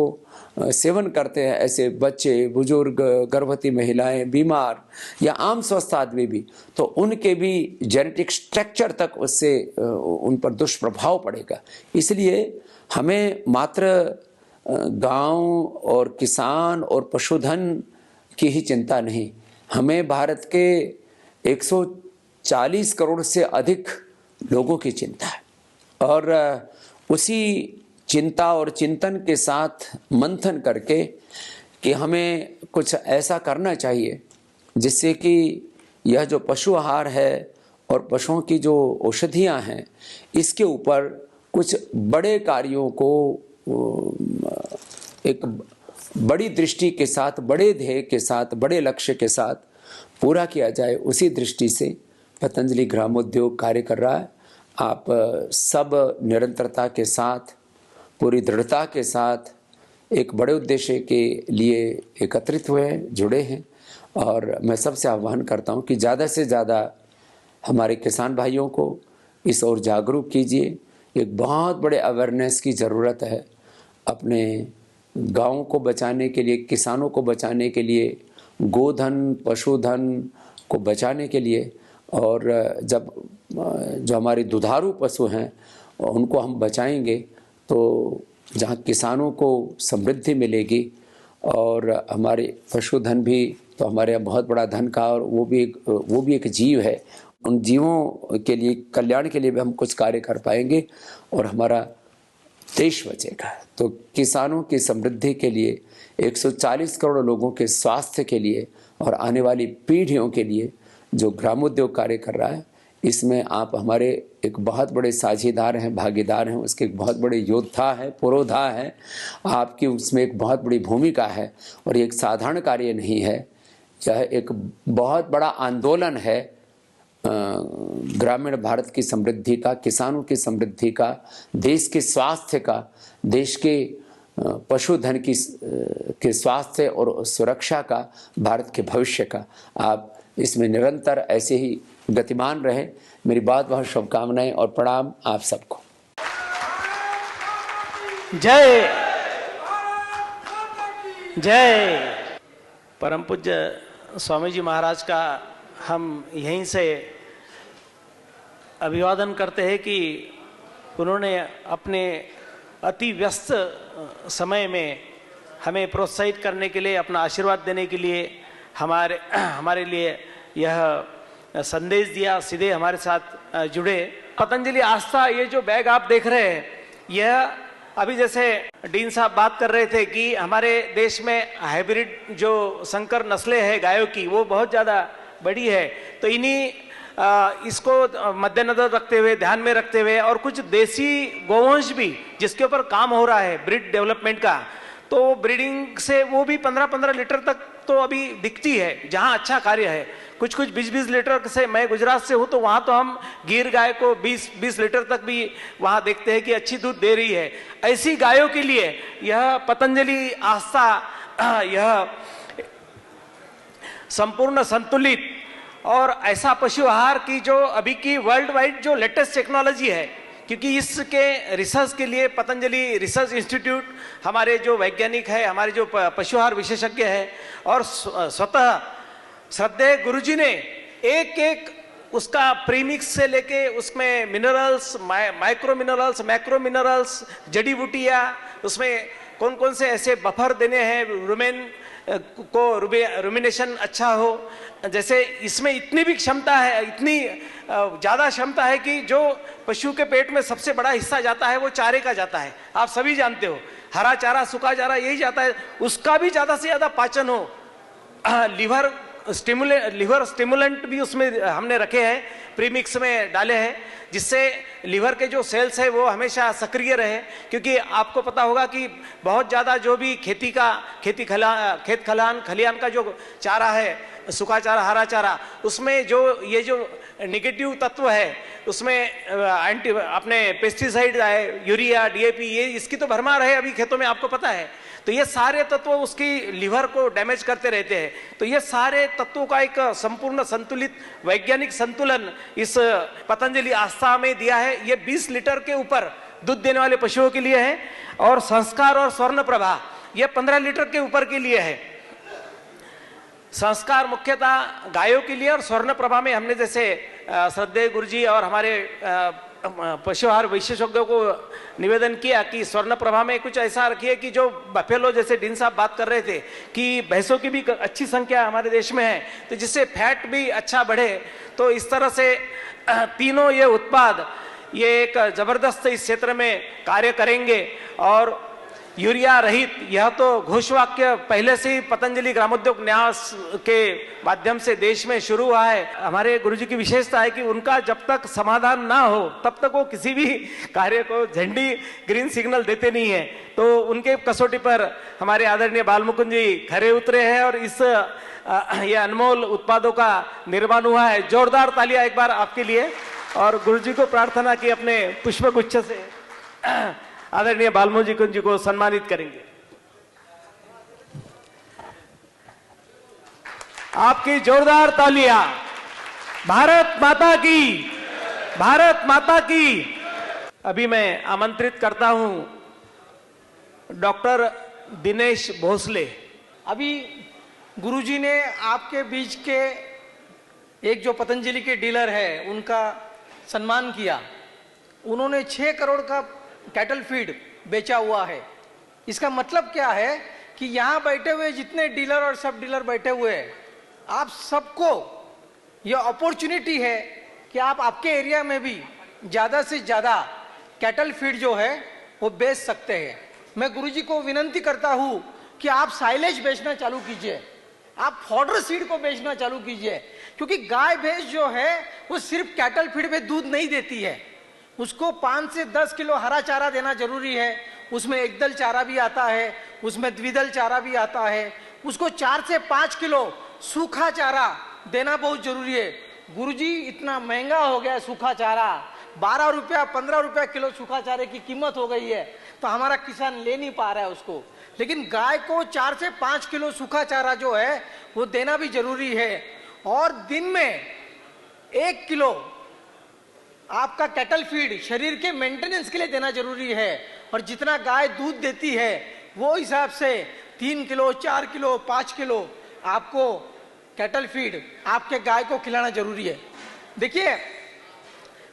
सेवन करते हैं ऐसे बच्चे, बुजुर्ग, गर्भवती महिलाएं, बीमार या आम स्वस्थ आदमी भी, तो उनके भी जेनेटिक स्ट्रक्चर तक उससे उन पर दुष्प्रभाव पड़ेगा। इसलिए हमें मात्र गांव और किसान और पशुधन की ही चिंता नहीं, हमें भारत के 140 करोड़ से अधिक लोगों की चिंता है। और उसी चिंता और चिंतन के साथ मंथन करके कि हमें कुछ ऐसा करना चाहिए जिससे कि यह जो पशु आहार है और पशुओं की जो औषधियाँ हैं, इसके ऊपर कुछ बड़े कार्यों को एक बड़ी दृष्टि के साथ, बड़े ध्येय के साथ, बड़े लक्ष्य के साथ पूरा किया जाए। उसी दृष्टि से पतंजलि ग्रामोद्योग कार्य कर रहा है। आप सब निरंतरता के साथ, पूरी दृढ़ता के साथ एक बड़े उद्देश्य के लिए एकत्रित हुए हैं, जुड़े हैं। और मैं सबसे आह्वान करता हूं कि ज़्यादा से ज़्यादा हमारे किसान भाइयों को इस ओर जागरूक कीजिए। एक बहुत बड़े अवेयरनेस की ज़रूरत है अपने गाँव को बचाने के लिए, किसानों को बचाने के लिए, गोधन, पशुधन को बचाने के लिए। और जब जो हमारे दुधारू पशु हैं उनको हम बचाएंगे तो जहाँ किसानों को समृद्धि मिलेगी और हमारे पशुधन भी तो हमारे यहाँ बहुत बड़ा धन का, और वो भी एक जीव है। उन जीवों के लिए, कल्याण के लिए भी हम कुछ कार्य कर पाएंगे और हमारा देश बचेगा। तो किसानों की समृद्धि के लिए, 140 करोड़ लोगों के स्वास्थ्य के लिए और आने वाली पीढ़ियों के लिए जो ग्रामोद्योग कार्य कर रहा है, इसमें आप हमारे एक बहुत बड़े साझेदार हैं, भागीदार हैं, उसके एक बहुत बड़े योद्धा हैं, पुरोधा हैं। आपकी उसमें एक बहुत बड़ी भूमिका है और ये एक साधारण कार्य नहीं है, यह एक बहुत बड़ा आंदोलन है ग्रामीण भारत की समृद्धि का, किसानों की समृद्धि का, देश के स्वास्थ्य का, देश के पशुधन के स्वास्थ्य और सुरक्षा का, भारत के भविष्य का। आप इसमें निरंतर ऐसे ही गतिमान रहे। मेरी बहुत बहुत शुभकामनाएं और प्रणाम आप सबको। जय जय। परम पूज्य स्वामी जी महाराज का हम यहीं से अभिवादन करते हैं कि उन्होंने अपने अति व्यस्त समय में हमें प्रोत्साहित करने के लिए, अपना आशीर्वाद देने के लिए हमारे लिए यह संदेश दिया, सीधे हमारे साथ जुड़े। पतंजलि आस्था, ये जो बैग आप देख रहे हैं, यह अभी जैसे डीन साहब बात कर रहे थे कि हमारे देश में हाइब्रिड जो संकर नस्लें हैं गायों की, वो बहुत ज़्यादा बड़ी है। तो इन्हीं इसको मद्देनजर रखते हुए, ध्यान में रखते हुए, और कुछ देसी गोवंश भी जिसके ऊपर काम हो रहा है ब्रीड डेवलपमेंट का, तो ब्रीडिंग से वो भी 15-15 लीटर तक तो अभी दिखती है जहां अच्छा कार्य है। कुछ 20-20 लीटर से, मैं गुजरात से हूं तो वहां तो हम गिर गाय को 20 लीटर तक भी वहां देखते हैं कि अच्छी दूध दे रही है। ऐसी गायों के लिए यह पतंजलि आस्था, यह संपूर्ण संतुलित और ऐसा पशु आहार की जो अभी की वर्ल्ड वाइड जो लेटेस्ट टेक्नोलॉजी है, क्योंकि इसके रिसर्च के लिए पतंजलि रिसर्च इंस्टीट्यूट, हमारे जो वैज्ञानिक है, हमारे जो पशु आहार विशेषज्ञ है, और स्वतः श्रद्धेय गुरुजी ने एक उसका प्रीमिक्स से लेके उसमें minerals, micro minerals, macro minerals, जड़ी बूटियाँ, उसमें कौन कौन से ऐसे बफर देने हैं रुमेन को, रुमिनेशन अच्छा हो। जैसे इसमें इतनी भी क्षमता है, इतनी ज़्यादा क्षमता है कि जो पशु के पेट में सबसे बड़ा हिस्सा जाता है वो चारे का जाता है। आप सभी जानते हो, हरा चारा, सूखा चारा, यही जाता है। उसका भी ज़्यादा से ज़्यादा पाचन हो। लिवर स्टिमुलेंट भी उसमें हमने रखे हैं, प्रीमिक्स में डाले हैं, जिससे लिवर के जो सेल्स है वो हमेशा सक्रिय रहे। क्योंकि आपको पता होगा कि बहुत ज़्यादा जो भी खेत खलिहान का जो चारा है, सूखा चारा, हरा चारा, उसमें जो ये जो निगेटिव तत्व है, उसमें अपने पेस्टिसाइड है, यूरिया, DAP, ये इसकी तो भरमार है अभी खेतों में, आपको पता है। तो ये सारे तत्व उसकी लिवर को डैमेज करते रहते हैं। तो ये सारे तत्वों का एक संपूर्ण संतुलित वैज्ञानिक संतुलन इस पतंजलि आस्था में दिया है। ये 20 लीटर के ऊपर दूध देने वाले पशुओं के लिए है, और संस्कार और स्वर्ण प्रभा ये 15 लीटर के ऊपर के लिए है। संस्कार मुख्यतः गायों के लिए, और स्वर्ण प्रभा में हमने जैसे श्रद्धेय गुरुजी और हमारे पशु आहार विशेषज्ञों को निवेदन किया कि स्वर्ण प्रभा में कुछ ऐसा रखिए कि जो बफेलो, जैसे डीन साहब बात कर रहे थे कि भैंसों की भी अच्छी संख्या हमारे देश में है, तो जिससे फैट भी अच्छा बढ़े। तो इस तरह से तीनों ये उत्पाद ये एक जबरदस्त इस क्षेत्र में कार्य करेंगे। और यूरिया रहित, यह तो घोषवाक्य पहले से ही पतंजलि ग्रामोद्योग न्यास के माध्यम से देश में शुरू हुआ है। हमारे गुरुजी की विशेषता है कि उनका जब तक समाधान ना हो तब तक वो किसी भी कार्य को झंडी ग्रीन सिग्नल देते नहीं है। तो उनके कसौटी पर हमारे आदरणीय बालमुकुंद जी खरे उतरे हैं और इस ये अनमोल उत्पादों का निर्माण हुआ है। जोरदार तालियां एक बार आपके लिए। और गुरुजी को प्रार्थना की अपने पुष्पगुच्छ से आदरणीय बालमुकुंद जी को सम्मानित करेंगे। आपकी जोरदार तालियां। भारत माता की, भारत माता की। अभी मैं आमंत्रित करता हूं डॉक्टर दिनेश भोसले। अभी गुरुजी ने आपके बीच के एक जो पतंजलि के डीलर है उनका सम्मान किया। उन्होंने 6 करोड़ का कैटल फीड बेचा हुआ है। इसका मतलब क्या है कि यहाँ बैठे हुए जितने डीलर और सब डीलर बैठे हुए हैं, आप सबको यह अपॉर्चुनिटी है कि आप आपके एरिया में भी ज़्यादा से ज़्यादा कैटल फीड जो है वो बेच सकते हैं। मैं गुरुजी को विनंती करता हूँ कि आप साइलेज बेचना चालू कीजिए, आप फॉडर सीड को बेचना चालू कीजिए, क्योंकि गाय भैंस जो है वो सिर्फ कैटल फीड में दूध नहीं देती है, उसको 5 से 10 किलो हरा चारा देना जरूरी है। उसमें एकदल चारा भी आता है, उसमें द्विदल चारा भी आता है, उसको 4 से 5 किलो सूखा चारा देना बहुत जरूरी है। गुरुजी इतना महंगा हो गया सूखा चारा, 12 रुपया 15 रुपया किलो सूखा चारे की कीमत हो गई है, तो हमारा किसान ले नहीं पा रहा है उसको। लेकिन गाय को 4 से 5 किलो सूखा चारा जो है वो देना भी जरूरी है। और दिन में 1 किलो आपका कैटल फीड शरीर के मेंटेनेंस के लिए देना जरूरी है। और जितना गाय दूध देती है वो हिसाब से 3 किलो, 4 किलो, 5 किलो आपको कैटल फीड आपके गाय को खिलाना जरूरी है। देखिए,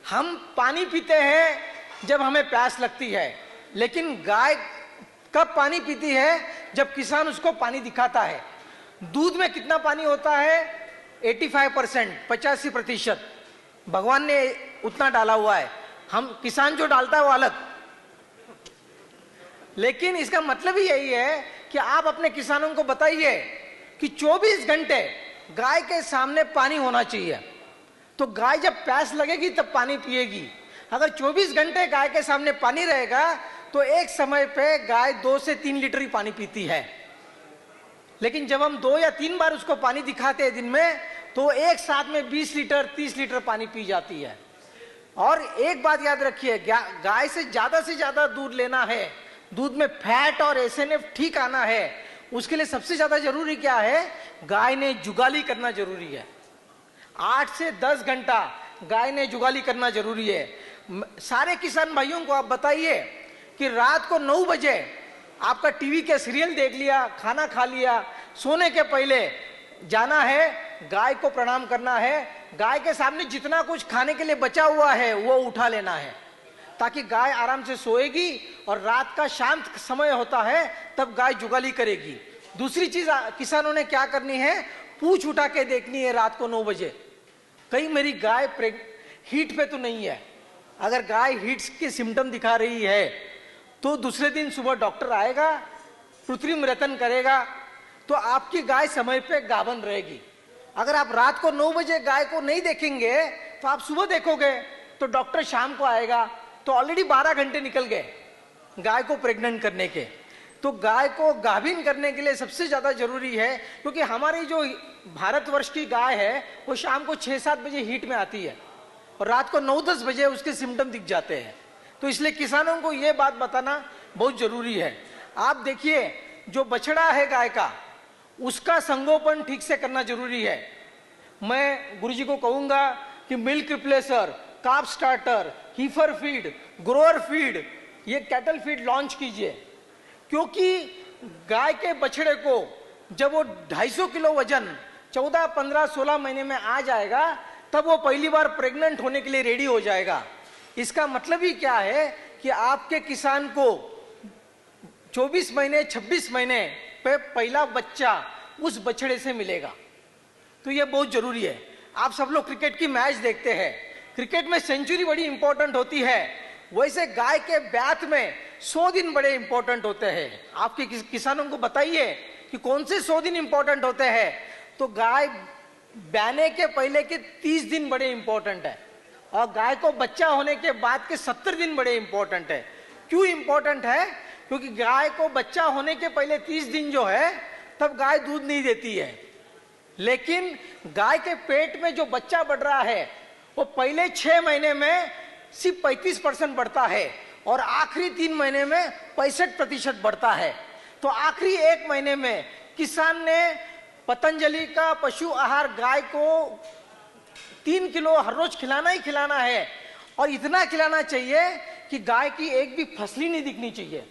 हम पानी पीते हैं जब हमें प्यास लगती है, लेकिन गाय कब पानी पीती है? जब किसान उसको पानी दिखाता है। दूध में कितना पानी होता है? 85%, 85% भगवान ने उतना डाला हुआ है। हम किसान जो डालता है वो अलग। लेकिन इसका मतलब ही यही है कि आप अपने किसानों को बताइए कि 24 घंटे गाय के सामने पानी होना चाहिए। तो गाय जब प्यास लगेगी तब पानी पिएगी। अगर 24 घंटे गाय के सामने पानी रहेगा तो एक समय पे गाय 2 से 3 लीटर ही पानी पीती है। लेकिन जब हम 2 या 3 बार उसको पानी दिखाते हैं दिन में, तो एक साथ में 20 लीटर 30 लीटर पानी पी जाती है। और एक बात याद रखिए, गाय से ज्यादा दूध लेना है, दूध में फैट और एसएनएफ ठीक आना है, उसके लिए सबसे ज्यादा जरूरी क्या है? गाय ने जुगाली करना जरूरी है। 8 से 10 घंटा गाय ने जुगाली करना जरूरी है। सारे किसान भाइयों को आप बताइए कि रात को 9 बजे आपका टीवी के सीरियल देख लिया, खाना खा लिया, सोने के पहले जाना है, गाय को प्रणाम करना है। गाय के सामने जितना कुछ खाने के लिए बचा हुआ है वो उठा लेना है, ताकि गाय आराम से सोएगी और रात का शांत समय होता है तब गाय जुगाली करेगी। दूसरी चीज किसानों ने क्या करनी है? पूंछ उठा के देखनी है रात को 9 बजे, कहीं मेरी गाय हीट पे तो नहीं है। अगर गाय हीट के सिम्टम दिखा रही है तो दूसरे दिन सुबह डॉक्टर आएगा, कृत्रिम रेतन करेगा, तो आपकी गाय समय पे गाभन रहेगी। अगर आप रात को 9 बजे गाय को नहीं देखेंगे तो आप सुबह देखोगे तो डॉक्टर शाम को आएगा, तो ऑलरेडी 12 घंटे निकल गए गाय को प्रेग्नेंट करने के। तो गाय को गाभिन करने के लिए सबसे ज्यादा जरूरी है, क्योंकि हमारी जो भारतवर्ष की गाय है वो शाम को 6-7 बजे हीट में आती है और रात को 9-10 बजे उसके सिम्टम दिख जाते हैं। तो इसलिए किसानों को ये बात बताना बहुत जरूरी है। आप देखिए, जो बछड़ा है गाय का, उसका संगोपन ठीक से करना जरूरी है। मैं गुरुजी को कहूंगा कि milk replacer, carb starter, हीफर feed, grower feed, ये कैटल फीड लॉन्च कीजिए। क्योंकि गाय के बछड़े को जब वो 250 किलो वजन 14, 15, 16 महीने में आ जाएगा, तब वो पहली बार प्रेग्नेंट होने के लिए रेडी हो जाएगा। इसका मतलब ही क्या है कि आपके किसान को 24 महीने 26 महीने पे पहला बच्चा उस बछड़े से मिलेगा। तो ये बहुत जरूरी है। आप सब लोग क्रिकेट की मैच देखते हैं, क्रिकेट में सेंचुरी बड़ी इंपॉर्टेंट होती है, वैसे गाय के ब्यात में 100 दिन बड़े इंपॉर्टेंट होते हैं। आपके किसानों को बताइए कि कौन से 100 दिन इंपॉर्टेंट होते हैं। तो गाय ब्याने के पहले के 30 दिन बड़े इंपॉर्टेंट है और गाय को बच्चा होने के बाद के 70 दिन बड़े इंपॉर्टेंट है। क्यों इंपॉर्टेंट है? क्योंकि गाय को बच्चा होने के पहले 30 दिन जो है तब गाय दूध नहीं देती है, लेकिन गाय के पेट में जो बच्चा बढ़ रहा है वो पहले 6 महीने में सिर्फ 35% बढ़ता है और आखिरी 3 महीने में 65% बढ़ता है। तो आखिरी 1 महीने में किसान ने पतंजलि का पशु आहार गाय को 3 किलो हर रोज खिलाना ही खिलाना है, और इतना खिलाना चाहिए कि गाय की एक भी फसली नहीं दिखनी चाहिए।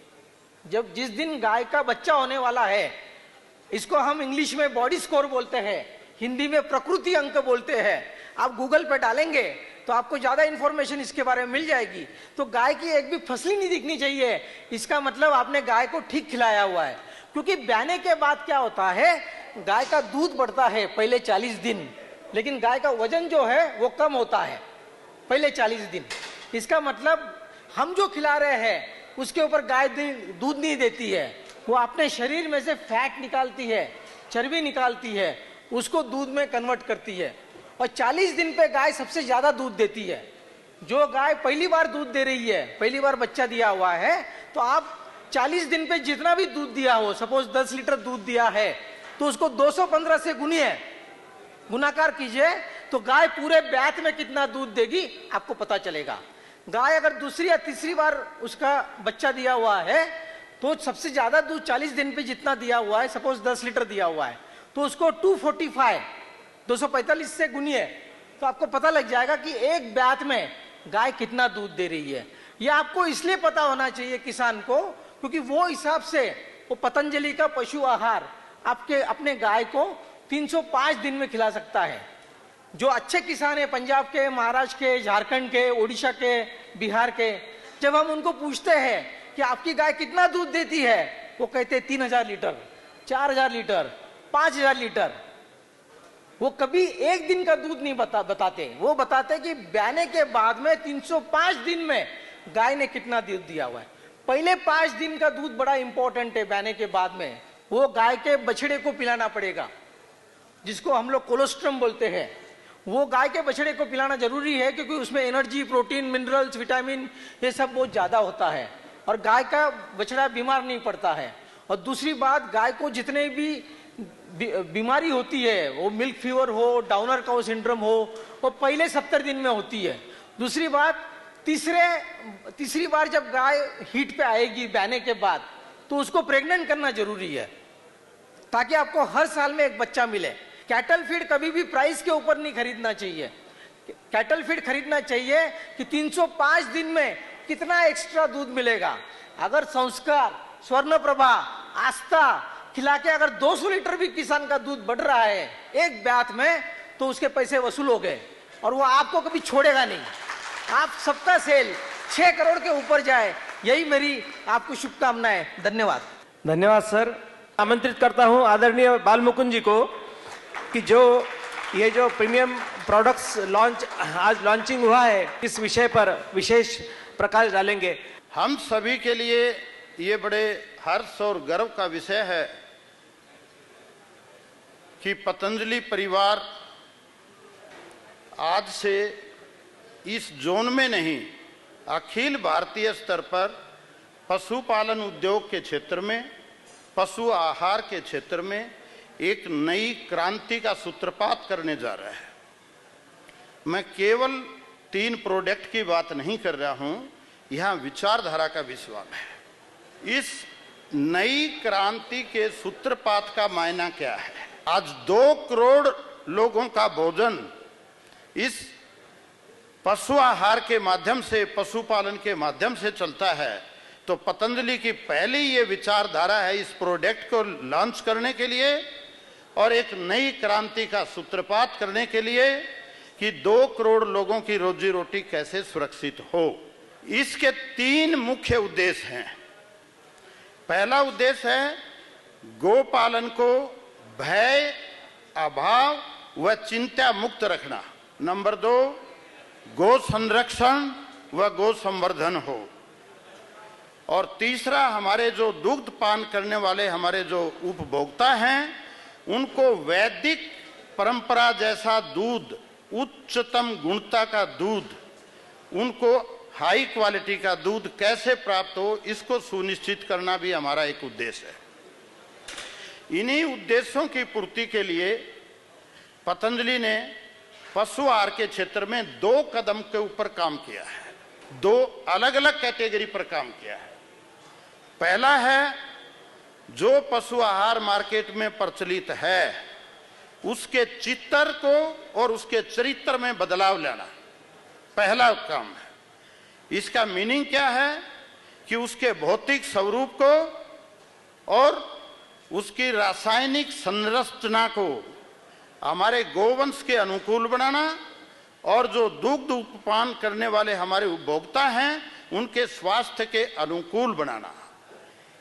जब जिस दिन गाय का बच्चा होने वाला है, इसको हम इंग्लिश में बॉडी स्कोर बोलते हैं, हिंदी में प्रकृति अंक बोलते हैं। आप गूगल पे डालेंगे तो आपको ज्यादा इंफॉर्मेशन इसके बारे में मिल जाएगी। तो गाय की एक भी फसली नहीं दिखनी चाहिए, इसका मतलब आपने गाय को ठीक खिलाया हुआ है। क्योंकि ब्याने के बाद क्या होता है, गाय का दूध बढ़ता है पहले 40 दिन, लेकिन गाय का वजन जो है वो कम होता है पहले 40 दिन। इसका मतलब हम जो खिला रहे हैं उसके ऊपर गाय दूध नहीं देती है, वो अपने शरीर में से फैट निकालती है, चर्बी निकालती है, उसको दूध में कन्वर्ट करती है। और 40 दिन पे गाय सबसे ज्यादा दूध देती है। जो गाय पहली बार दूध दे रही है, पहली बार बच्चा दिया हुआ है, तो आप 40 दिन पे जितना भी दूध दिया हो, सपोज 10 लीटर दूध दिया है, तो उसको 215 से गुनिए, गुणाकार कीजिए, तो गाय पूरे ब्यात में कितना दूध देगी आपको पता चलेगा। गाय अगर दूसरी या तीसरी बार उसका बच्चा दिया हुआ है तो सबसे ज्यादा दूध 40 दिन पे जितना दिया हुआ है, सपोज 10 लीटर दिया हुआ है, तो उसको 245 245 से गुनिए तो आपको पता लग जाएगा कि एक ब्यात में गाय कितना दूध दे रही है। ये आपको इसलिए पता होना चाहिए किसान को, क्योंकि वो हिसाब से वो पतंजलि का पशु आहार आपके अपने गाय को 305 दिन में खिला सकता है। जो अच्छे किसान है पंजाब के, महाराष्ट्र के, झारखंड के, उड़ीसा के, बिहार के, जब हम उनको पूछते हैं कि आपकी गाय कितना दूध देती है, वो कहते हैं 3000 लीटर, 4000 लीटर, 5000 लीटर। वो कभी एक दिन का दूध नहीं बताते, वो बताते कि ब्याने के बाद में 305 दिन में गाय ने कितना दूध दिया हुआ है। पहले 5 दिन का दूध बड़ा इंपॉर्टेंट है, ब्याने के बाद में वो गाय के बछड़े को पिलाना पड़ेगा, जिसको हम लोग कोलोस्ट्रम बोलते हैं। वो गाय के बछड़े को पिलाना जरूरी है, क्योंकि उसमें एनर्जी, प्रोटीन, मिनरल्स, विटामिन ये सब बहुत ज्यादा होता है और गाय का बछड़ा बीमार नहीं पड़ता है। और दूसरी बात, गाय को जितने भी बीमारी होती है, वो मिल्क फीवर हो, डाउनर काउ सिंड्रोम हो, वो पहले 70 दिन में होती है। दूसरी बात, तीसरी बार जब गाय हीट पे आएगी ब्याने के बाद, तो उसको प्रेग्नेंट करना जरूरी है, ताकि आपको हर साल में एक बच्चा मिले। कैटल फीड कभी भी प्राइस के ऊपर नहीं खरीदना चाहिए। कैटल फीड खरीदना चाहिए कि 305 दिन में कितना एक्स्ट्रा दूध मिलेगा। अगर संस्कार, स्वर्णप्रभा, आस्था खिला के अगर 200 लीटर भी किसान का दूध बढ़ रहा है एक ब्यात में, तो उसके पैसे वसूल हो गए और वो आपको कभी छोड़ेगा नहीं। आप सबका सेल 6 करोड़ के ऊपर जाए, यही मेरी आपको शुभकामनाएं। धन्यवाद। धन्यवाद सर। आमंत्रित करता हूं आदरणीय बाल मुकुंद जी को कि ये जो प्रीमियम प्रोडक्ट्स आज लॉन्चिंग हुआ है, इस विषय पर विशेष प्रकाश डालेंगे। हम सभी के लिए ये बड़े हर्ष और गर्व का विषय है कि पतंजलि परिवार आज से इस जोन में नहीं, अखिल भारतीय स्तर पर पशुपालन उद्योग के क्षेत्र में, पशु आहार के क्षेत्र में एक नई क्रांति का सूत्रपात करने जा रहा है। मैं केवल 3 प्रोडक्ट की बात नहीं कर रहा हूं, यहां विचारधारा का विश्वास है। इस नई क्रांति के सूत्रपात का मायना क्या है? आज 2 करोड़ लोगों का भोजन इस पशु आहार के माध्यम से, पशुपालन के माध्यम से चलता है, तो पतंजलि की पहली ये विचारधारा है इस प्रोडक्ट को लॉन्च करने के लिए और एक नई क्रांति का सूत्रपात करने के लिए कि 2 करोड़ लोगों की रोजी रोटी कैसे सुरक्षित हो। इसके 3 मुख्य उद्देश्य हैं। पहला उद्देश्य है गोपालन को भय, अभाव व चिंता मुक्त रखना। नंबर 2, गो संरक्षण व गो संवर्धन हो। और तीसरा, हमारे जो दुग्ध पान करने वाले हमारे जो उपभोक्ता हैं, उनको वैदिक परंपरा जैसा दूध, उच्चतम गुणता का दूध, उनको हाई क्वालिटी का दूध कैसे प्राप्त हो, इसको सुनिश्चित करना भी हमारा एक उद्देश्य है। इन्हीं उद्देश्यों की पूर्ति के लिए पतंजलि ने पशु आहार के क्षेत्र में 2 कदम के ऊपर काम किया है, 2 अलग अलग कैटेगरी पर काम किया है। पहला है, जो पशु आहार मार्केट में प्रचलित है उसके चित्र को और उसके चरित्र में बदलाव लाना, पहला काम है। इसका मीनिंग क्या है कि उसके भौतिक स्वरूप को और उसकी रासायनिक संरचना को हमारे गोवंश के अनुकूल बनाना और जो दुग्ध उत्पादन करने वाले हमारे उपभोक्ता हैं उनके स्वास्थ्य के अनुकूल बनाना।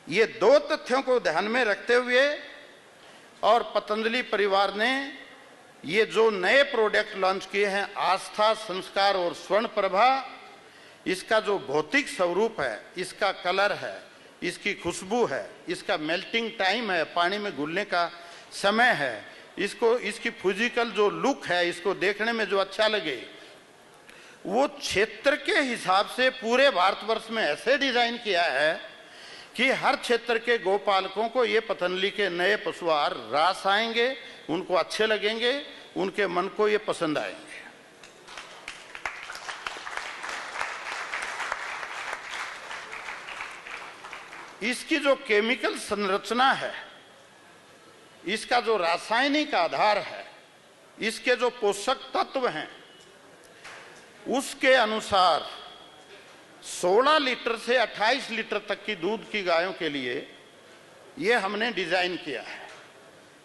ये 2 तथ्यों को ध्यान में रखते हुए और पतंजलि परिवार ने ये जो नए प्रोडक्ट लॉन्च किए हैं, आस्था, संस्कार और स्वर्णप्रभा, इसका जो भौतिक स्वरूप है, इसका कलर है, इसकी खुशबू है, इसका मेल्टिंग टाइम है, पानी में घुलने का समय है, इसकी फिजिकल जो लुक है, इसको देखने में जो अच्छा लगे, वो क्षेत्र के हिसाब से पूरे भारतवर्ष में ऐसे डिजाइन किया है कि हर क्षेत्र के गोपालकों को ये पतंजलि के नए पशु आहार रास आएंगे, उनको अच्छे लगेंगे, उनके मन को ये पसंद आएंगे। इसकी जो केमिकल संरचना है, इसका जो रासायनिक आधार है, इसके जो पोषक तत्व हैं उसके अनुसार 16 लीटर से 28 लीटर तक की दूध की गायों के लिए ये हमने डिजाइन किया है,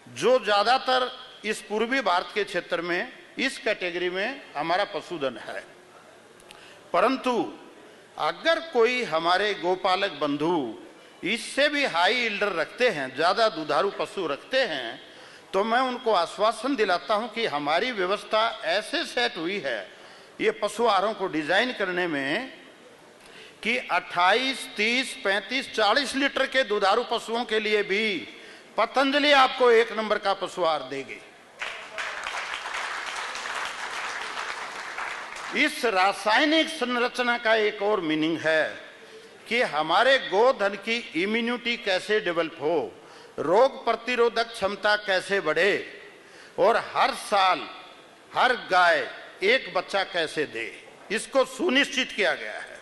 जो ज्यादातर इस पूर्वी भारत के क्षेत्र में इस कैटेगरी में हमारा पशुधन है। परंतु अगर कोई हमारे गोपालक बंधु इससे भी हाई यील्डर रखते हैं, ज्यादा दुधारू पशु रखते हैं, तो मैं उनको आश्वासन दिलाता हूं कि हमारी व्यवस्था ऐसे सेट हुई है ये पशु आहारों को डिजाइन करने में कि 28, 30, 35, 40 लीटर के दुधारू पशुओं के लिए भी पतंजलि आपको 1 नंबर का पशु आहार देगी। इस रासायनिक संरचना का एक और मीनिंग है कि हमारे गोधन की इम्यूनिटी कैसे डेवलप हो, रोग प्रतिरोधक क्षमता कैसे बढ़े और हर साल हर गाय एक बच्चा कैसे दे, इसको सुनिश्चित किया गया है।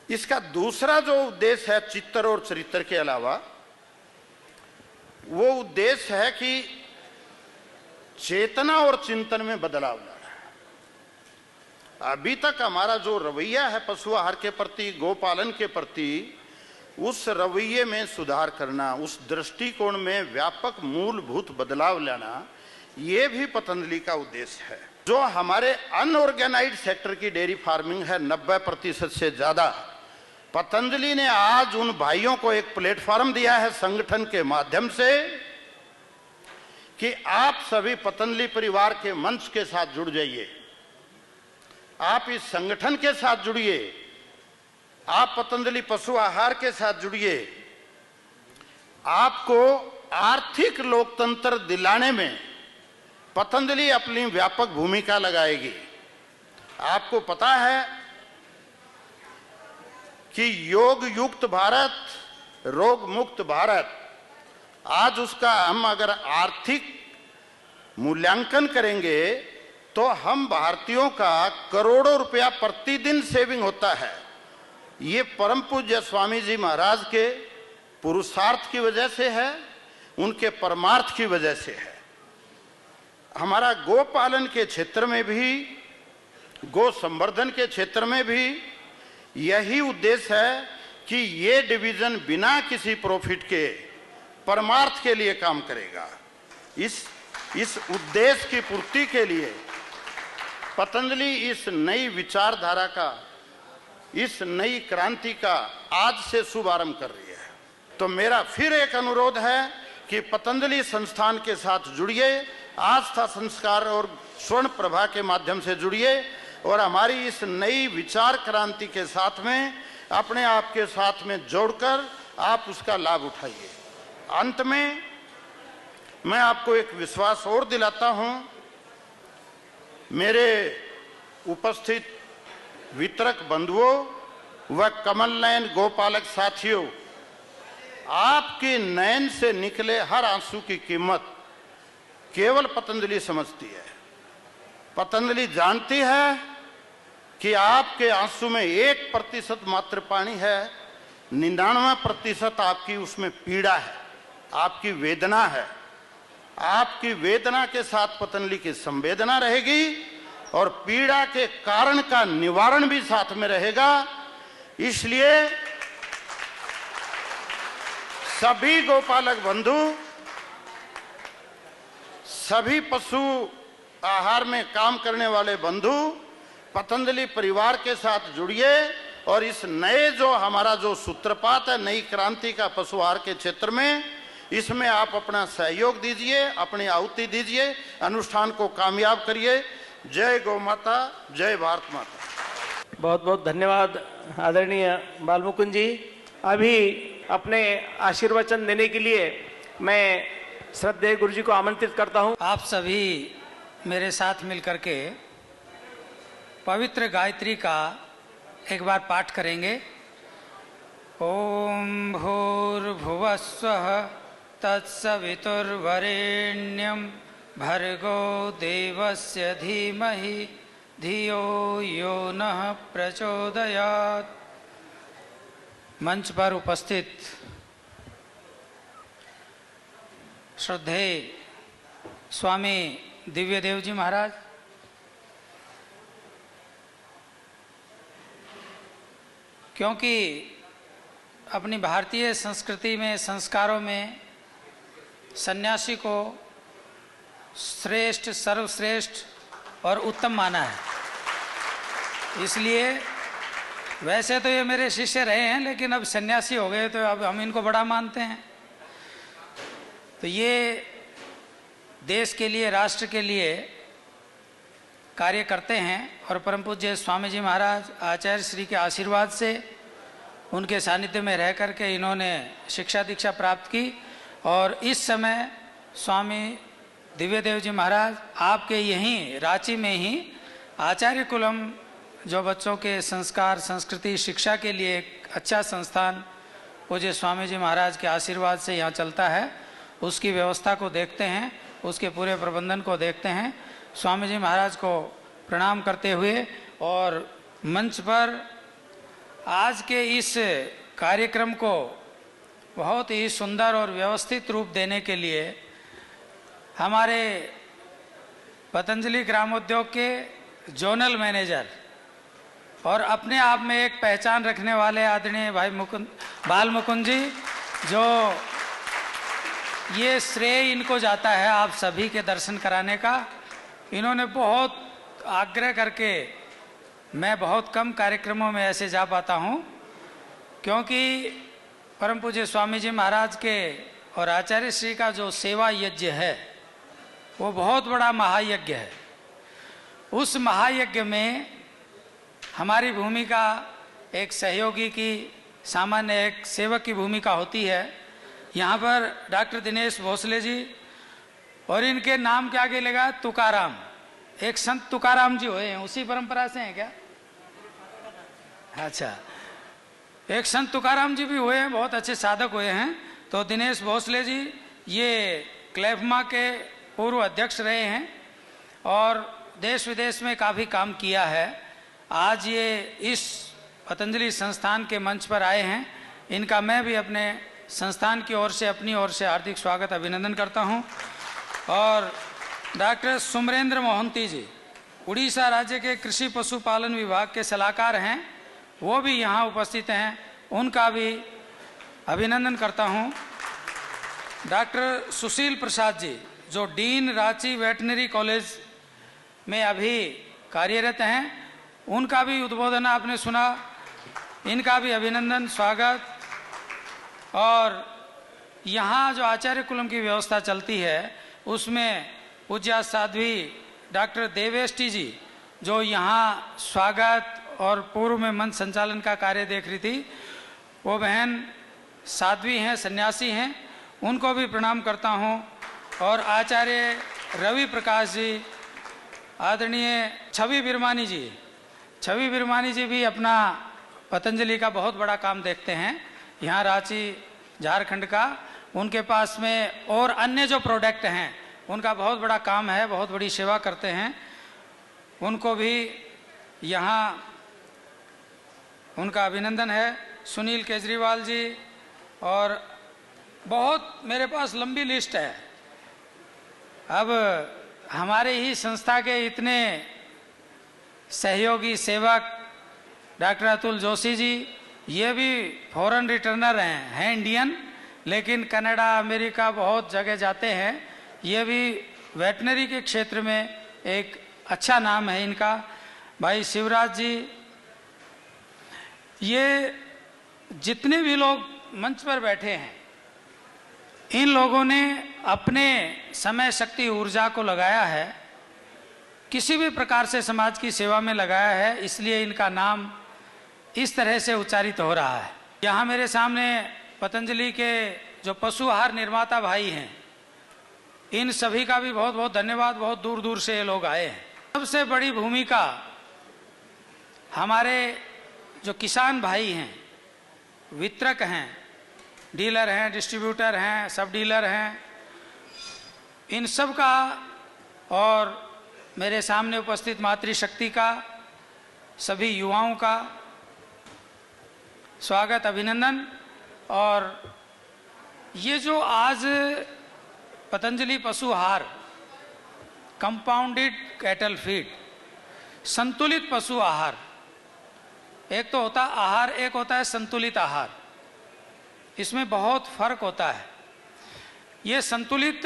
इसका दूसरा जो उद्देश्य है चित्तर और चरित्र के अलावा, वो उद्देश्य है कि चेतना और चिंतन में बदलाव लाना है। अभी तक हमारा जो रवैया है पशु आहार के प्रति, गोपालन के प्रति, उस रवैये में सुधार करना, उस दृष्टिकोण में व्यापक मूलभूत बदलाव लाना, ये भी पतंजलि का उद्देश्य है। जो हमारे अनऑर्गेनाइज्ड सेक्टर की डेयरी फार्मिंग है 90% से ज्यादा, पतंजलि ने आज उन भाइयों को एक प्लेटफॉर्म दिया है संगठन के माध्यम से कि आप सभी पतंजलि परिवार के मंच के साथ जुड़ जाइए, आप इस संगठन के साथ जुड़िए, आप पतंजलि पशु आहार के साथ जुड़िए। आपको आर्थिक लोकतंत्र दिलाने में पतंजलि अपनी व्यापक भूमिका लगाएगी। आपको पता है कि योग युक्त भारत, रोग मुक्त भारत, आज उसका हम अगर आर्थिक मूल्यांकन करेंगे तो हम भारतीयों का करोड़ों रुपया प्रतिदिन सेविंग होता है। ये परम पूज्य स्वामी जी महाराज के पुरुषार्थ की वजह से है, उनके परमार्थ की वजह से है। हमारा गो पालन के क्षेत्र में भी, गो संवर्धन के क्षेत्र में भी यही उद्देश्य है कि ये डिवीजन बिना किसी प्रॉफिट के परमार्थ के लिए काम करेगा। इस उद्देश्य की पूर्ति के लिए पतंजलि इस नई विचारधारा का, इस नई क्रांति का आज से शुभारंभ कर रही है। तो मेरा फिर एक अनुरोध है कि पतंजलि संस्थान के साथ जुड़िए, आस्था संस्कार और स्वर्ण प्रभा के माध्यम से जुड़िए और हमारी इस नई विचार क्रांति के साथ में अपने आप के साथ में जोड़कर आप उसका लाभ उठाइए। अंत में मैं आपको एक विश्वास और दिलाता हूं, मेरे उपस्थित वितरक बंधुओं व कमल नयन गोपालक साथियों, आपके नयन से निकले हर आंसू की कीमत केवल पतंजलि समझती है। पतंजलि जानती है कि आपके आंसू में 1% मात्र पानी है, 99% आपकी उसमें पीड़ा है, आपकी वेदना है। आपकी वेदना के साथ पतंजलि की संवेदना रहेगी और पीड़ा के कारण का निवारण भी साथ में रहेगा। इसलिए सभी गोपालक बंधु, सभी पशु आहार में काम करने वाले बंधु पतंजलि परिवार के साथ जुड़िए और इस नए जो हमारा जो सूत्रपात है नई क्रांति का पशु आहार के क्षेत्र में, इसमें आप अपना सहयोग दीजिए, अपनी आहुति दीजिए, अनुष्ठान को कामयाब करिए। जय गौ माता, जय भारत माता। बहुत बहुत धन्यवाद आदरणीय बालमुकुंद जी। अभी अपने आशीर्वचन देने के लिए मैं श्रद्धेय गुरु जी को आमंत्रित करता हूं। आप सभी मेरे साथ मिलकर के पवित्र गायत्री का एक बार पाठ करेंगे। ओम भूर्भुवस्वः तत्सवितुर्वरेण्यं भर्गो देवस्य धीमहि धियो यो नः प्रचोदयात्। मंच पर उपस्थित श्रद्धेय स्वामी दिव्यदेव जी महाराज, क्योंकि अपनी भारतीय संस्कृति में, संस्कारों में सन्यासी को श्रेष्ठ, सर्वश्रेष्ठ और उत्तम माना है। इसलिए वैसे तो ये मेरे शिष्य रहे हैं, लेकिन अब सन्यासी हो गए तो अब हम इनको बड़ा मानते हैं। तो ये देश के लिए, राष्ट्र के लिए कार्य करते हैं और परम पूज्य स्वामी जी महाराज आचार्य श्री के आशीर्वाद से, उनके सानिध्य में रह कर के इन्होंने शिक्षा दीक्षा प्राप्त की। और इस समय स्वामी दिव्यदेव जी महाराज आपके यहीं रांची में ही आचार्य कुलम, जो बच्चों के संस्कार, संस्कृति, शिक्षा के लिए एक अच्छा संस्थान पूज्य स्वामी जी महाराज के आशीर्वाद से यहाँ चलता है, उसकी व्यवस्था को देखते हैं, उसके पूरे प्रबंधन को देखते हैं। स्वामी जी महाराज को प्रणाम करते हुए और मंच पर आज के इस कार्यक्रम को बहुत ही सुंदर और व्यवस्थित रूप देने के लिए हमारे पतंजलि ग्रामोद्योग के जोनल मैनेजर और अपने आप में एक पहचान रखने वाले आदरणीय भाई बाल मुकुंद जी, जो ये श्रेय इनको जाता है आप सभी के दर्शन कराने का। इन्होंने बहुत आग्रह करके, मैं बहुत कम कार्यक्रमों में ऐसे जा पाता हूँ, क्योंकि परम पूज्य स्वामी जी महाराज के और आचार्य श्री का जो सेवा यज्ञ है वो बहुत बड़ा महायज्ञ है। उस महायज्ञ में हमारी भूमिका एक सहयोगी की, सामान्य एक सेवक की भूमिका होती है। यहाँ पर डॉक्टर दिनेश भोसले जी और इनके नाम के आगे लगा तुकाराम, एक संत तुकाराम जी हुए हैं, उसी परंपरा से हैं क्या? अच्छा, एक संत तुकाराम जी भी हुए हैं, बहुत अच्छे साधक हुए हैं। तो दिनेश भोसले जी ये क्लेफमा के पूर्व अध्यक्ष रहे हैं और देश विदेश में काफ़ी काम किया है। आज ये इस पतंजलि संस्थान के मंच पर आए हैं, इनका मैं भी अपने संस्थान की ओर से, अपनी ओर से हार्दिक स्वागत, अभिनंदन करता हूं। और डॉक्टर सुमरेंद्र मोहंती जी उड़ीसा राज्य के कृषि पशुपालन विभाग के सलाहकार हैं, वो भी यहाँ उपस्थित हैं, उनका भी अभिनंदन करता हूँ। डॉक्टर सुशील प्रसाद जी जो डीन रांची वेटनरी कॉलेज में अभी कार्यरत हैं, उनका भी उद्बोधन आपने सुना, इनका भी अभिनंदन, स्वागत। और यहाँ जो आचार्य कुलम की व्यवस्था चलती है उसमें पूज्य साध्वी डॉक्टर देवेष्टि जी जो यहाँ स्वागत और पूर्व में मंच संचालन का कार्य देख रही थी, वो बहन साध्वी हैं, सन्यासी हैं, उनको भी प्रणाम करता हूँ। और आचार्य रवि प्रकाश जी, आदरणीय छवि बिरमानी जी भी अपना पतंजलि का बहुत बड़ा काम देखते हैं यहाँ रांची झारखंड का। उनके पास में और अन्य जो प्रोडक्ट हैं उनका बहुत बड़ा काम है, बहुत बड़ी सेवा करते हैं, उनको भी यहाँ उनका अभिनंदन है। सुनील केजरीवाल जी, और बहुत मेरे पास लंबी लिस्ट है। अब हमारे ही संस्था के इतने सहयोगी सेवक, डॉक्टर अतुल जोशी जी, ये भी फॉरेन रिटर्नर हैं इंडियन, लेकिन कनाडा, अमेरिका बहुत जगह जाते हैं। ये भी वेटनरी के क्षेत्र में एक अच्छा नाम है इनका। भाई शिवराज जी, ये जितने भी लोग मंच पर बैठे हैं, इन लोगों ने अपने समय, शक्ति, ऊर्जा को लगाया है, किसी भी प्रकार से समाज की सेवा में लगाया है, इसलिए इनका नाम इस तरह से उच्चारित हो रहा है। यहाँ मेरे सामने पतंजलि के जो पशु आहार निर्माता भाई हैं, इन सभी का भी बहुत बहुत धन्यवाद। बहुत दूर दूर से ये लोग आए हैं। सबसे बड़ी भूमिका हमारे जो किसान भाई हैं, वितरक हैं, डीलर हैं, डिस्ट्रीब्यूटर हैं, सब डीलर हैं, इन सब का और मेरे सामने उपस्थित मातृशक्ति का, सभी युवाओं का स्वागत, अभिनंदन। और ये जो आज पतंजलि पशु आहार कंपाउंडेड कैटल फीड, संतुलित पशु आहार। एक तो होता आहार, एक होता है संतुलित आहार। इसमें बहुत फर्क होता है। ये संतुलित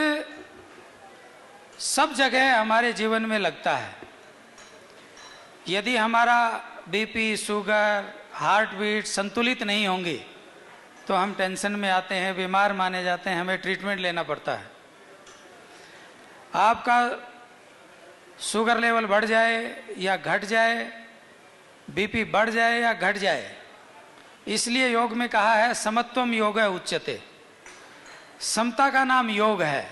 सब जगह हमारे जीवन में लगता है। यदि हमारा बीपी, शुगर, हार्ट बीट संतुलित नहीं होंगी तो हम टेंशन में आते हैं, बीमार माने जाते हैं, हमें ट्रीटमेंट लेना पड़ता है। आपका शुगर लेवल बढ़ जाए या घट जाए, बीपी बढ़ जाए या घट जाए, इसलिए योग में कहा है समत्वम योग उच्यते। समता का नाम योग है।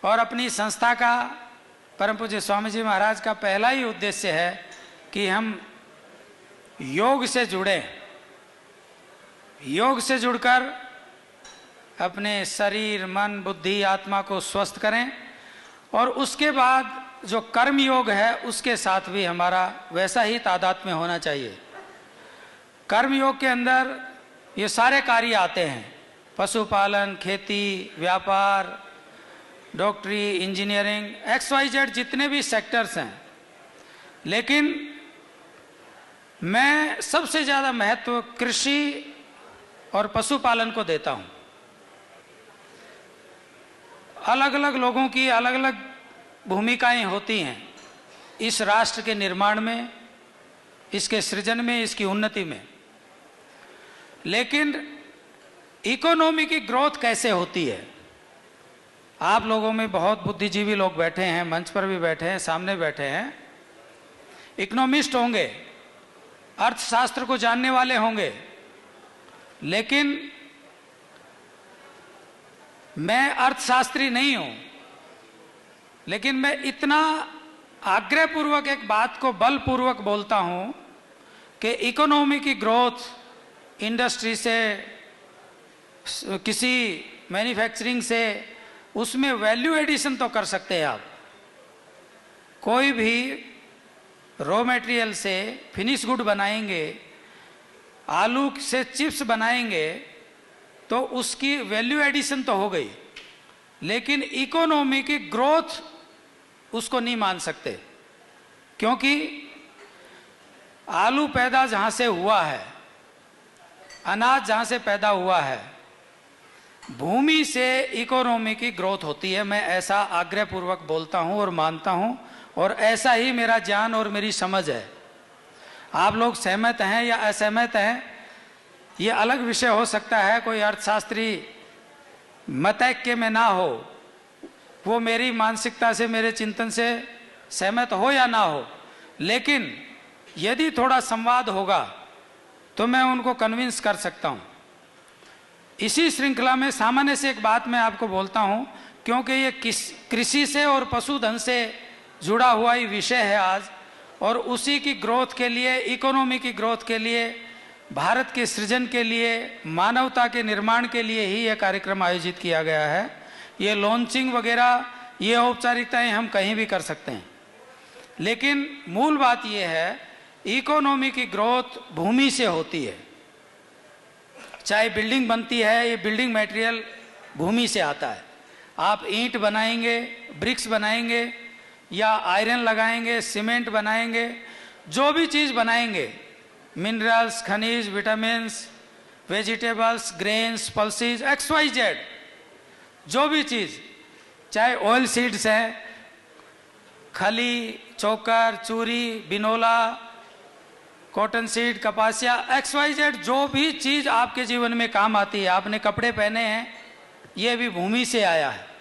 और अपनी संस्था का, परम पूज्य स्वामी जी महाराज का पहला ही उद्देश्य है कि हम योग से जुड़े, योग से जुड़कर अपने शरीर, मन, बुद्धि, आत्मा को स्वस्थ करें। और उसके बाद जो कर्म योग है उसके साथ भी हमारा वैसा ही तादात्म्य होना चाहिए। कर्म योग के अंदर ये सारे कार्य आते हैं, पशुपालन, खेती, व्यापार, डॉक्टरी, इंजीनियरिंग, XYZ जितने भी सेक्टर्स हैं। लेकिन मैं सबसे ज़्यादा महत्व कृषि और पशुपालन को देता हूँ। अलग अलग लोगों की अलग अलग भूमिकाएं होती हैं इस राष्ट्र के निर्माण में, इसके सृजन में, इसकी उन्नति में। लेकिन इकोनॉमी की ग्रोथ कैसे होती है? आप लोगों में बहुत बुद्धिजीवी लोग बैठे हैं, मंच पर भी बैठे हैं, सामने बैठे हैं, इकोनॉमिस्ट होंगे, अर्थशास्त्र को जानने वाले होंगे। लेकिन मैं अर्थशास्त्री नहीं हूं, लेकिन मैं इतना आग्रहपूर्वक एक बात को बलपूर्वक बोलता हूं कि इकोनॉमी की ग्रोथ इंडस्ट्री से, किसी मैन्युफैक्चरिंग से, उसमें वैल्यू एडिशन तो कर सकते हैं आप। कोई भी रॉ मटेरियल से फिनिश गुड बनाएंगे, आलू से चिप्स बनाएंगे तो उसकी वैल्यू एडिशन तो हो गई, लेकिन इकोनॉमी की ग्रोथ उसको नहीं मान सकते। क्योंकि आलू पैदा जहां से हुआ है, अनाज जहां से पैदा हुआ है, भूमि से इकोनॉमी की ग्रोथ होती है। मैं ऐसा आग्रहपूर्वक बोलता हूं और मानता हूं, और ऐसा ही मेरा ज्ञान और मेरी समझ है। आप लोग सहमत हैं या असहमत हैं, ये अलग विषय हो सकता है। कोई अर्थशास्त्री मतैक्य में ना हो, वो मेरी मानसिकता से, मेरे चिंतन से सहमत हो या ना हो, लेकिन यदि थोड़ा संवाद होगा तो मैं उनको कन्विंस कर सकता हूं। इसी श्रृंखला में सामान्य से एक बात मैं आपको बोलता हूं, क्योंकि ये कृषि से और पशुधन से जुड़ा हुआ ही विषय है आज, और उसी की ग्रोथ के लिए, इकोनॉमी की ग्रोथ के लिए, भारत के सृजन के लिए, मानवता के निर्माण के लिए ही यह कार्यक्रम आयोजित किया गया है। ये लॉन्चिंग वगैरह, ये औपचारिकताएं हम कहीं भी कर सकते हैं, लेकिन मूल बात यह है इकोनॉमी की ग्रोथ भूमि से होती है। चाहे बिल्डिंग बनती है, ये बिल्डिंग मटेरियल भूमि से आता है। आप ईंट बनाएंगे, ब्रिक्स बनाएंगे, या आयरन लगाएंगे, सीमेंट बनाएंगे, जो भी चीज़ बनाएंगे, मिनरल्स, खनिज, vitamins, vegetables, grains, pulses, XYZ, जो भी चीज़, चाहे ऑयल सीड्स हैं, खली, चोकर, चूरी, बिनोला, कॉटन सीड, कपासिया, XYZ, जो भी चीज़ आपके जीवन में काम आती है, आपने कपड़े पहने हैं, ये भी भूमि से आया है।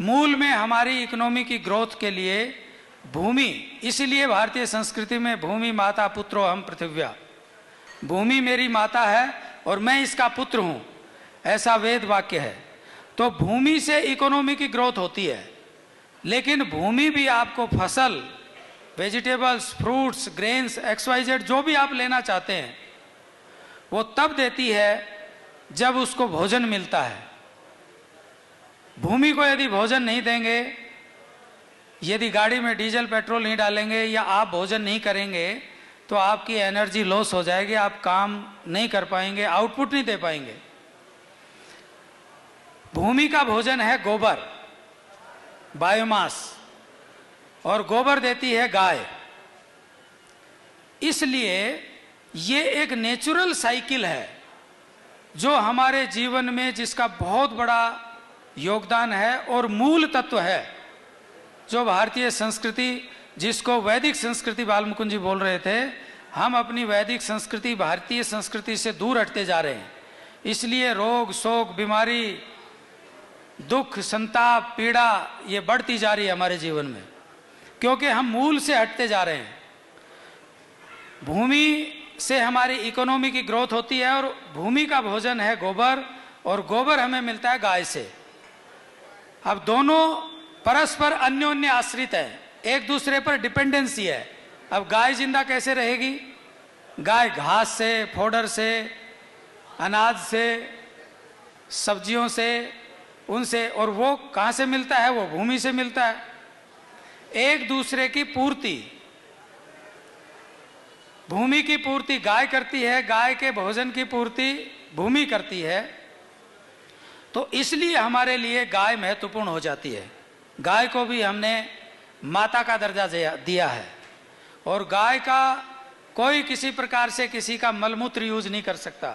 मूल में हमारी इकोनॉमी की ग्रोथ के लिए भूमि, इसलिए भारतीय संस्कृति में भूमि माता पुत्रो हम पृथिव्या, भूमि मेरी माता है और मैं इसका पुत्र हूं, ऐसा वेद वाक्य है। तो भूमि से इकोनॉमी की ग्रोथ होती है, लेकिन भूमि भी आपको फसल, वेजिटेबल्स, फ्रूट्स, ग्रेन्स, XYZ जो भी आप लेना चाहते हैं वो तब देती है जब उसको भोजन मिलता है। भूमि को यदि भोजन नहीं देंगे, यदि गाड़ी में डीजल पेट्रोल नहीं डालेंगे या आप भोजन नहीं करेंगे तो आपकी एनर्जी लॉस हो जाएगी, आप काम नहीं कर पाएंगे, आउटपुट नहीं दे पाएंगे। भूमि का भोजन है गोबर, बायोमास, और गोबर देती है गाय। इसलिए ये एक नेचुरल साइकिल है जो हमारे जीवन में जिसका बहुत बड़ा योगदान है और मूल तत्व है। जो भारतीय संस्कृति, जिसको वैदिक संस्कृति बालमुकुंद जी बोल रहे थे, हम अपनी वैदिक संस्कृति, भारतीय संस्कृति से दूर हटते जा रहे हैं। इसलिए रोग, शोक, बीमारी, दुख, संताप, पीड़ा ये बढ़ती जा रही है हमारे जीवन में, क्योंकि हम मूल से हटते जा रहे हैं। भूमि से हमारी इकोनॉमी की ग्रोथ होती है और भूमि का भोजन है गोबर, और गोबर हमें मिलता है गाय से। अब दोनों परस्पर अन्योन्य आश्रित है, एक दूसरे पर डिपेंडेंसी है। अब गाय जिंदा कैसे रहेगी? गाय घास से, फोडर से, अनाज से, सब्जियों से, उनसे, और वो कहाँ से मिलता है? वो भूमि से मिलता है। एक दूसरे की पूर्ति, भूमि की पूर्ति गाय करती है, गाय के भोजन की पूर्ति भूमि करती है। तो इसलिए हमारे लिए गाय महत्वपूर्ण हो जाती है। गाय को भी हमने माता का दर्जा दिया है, और गाय का कोई किसी प्रकार से किसी का मलमूत्र यूज नहीं कर सकता,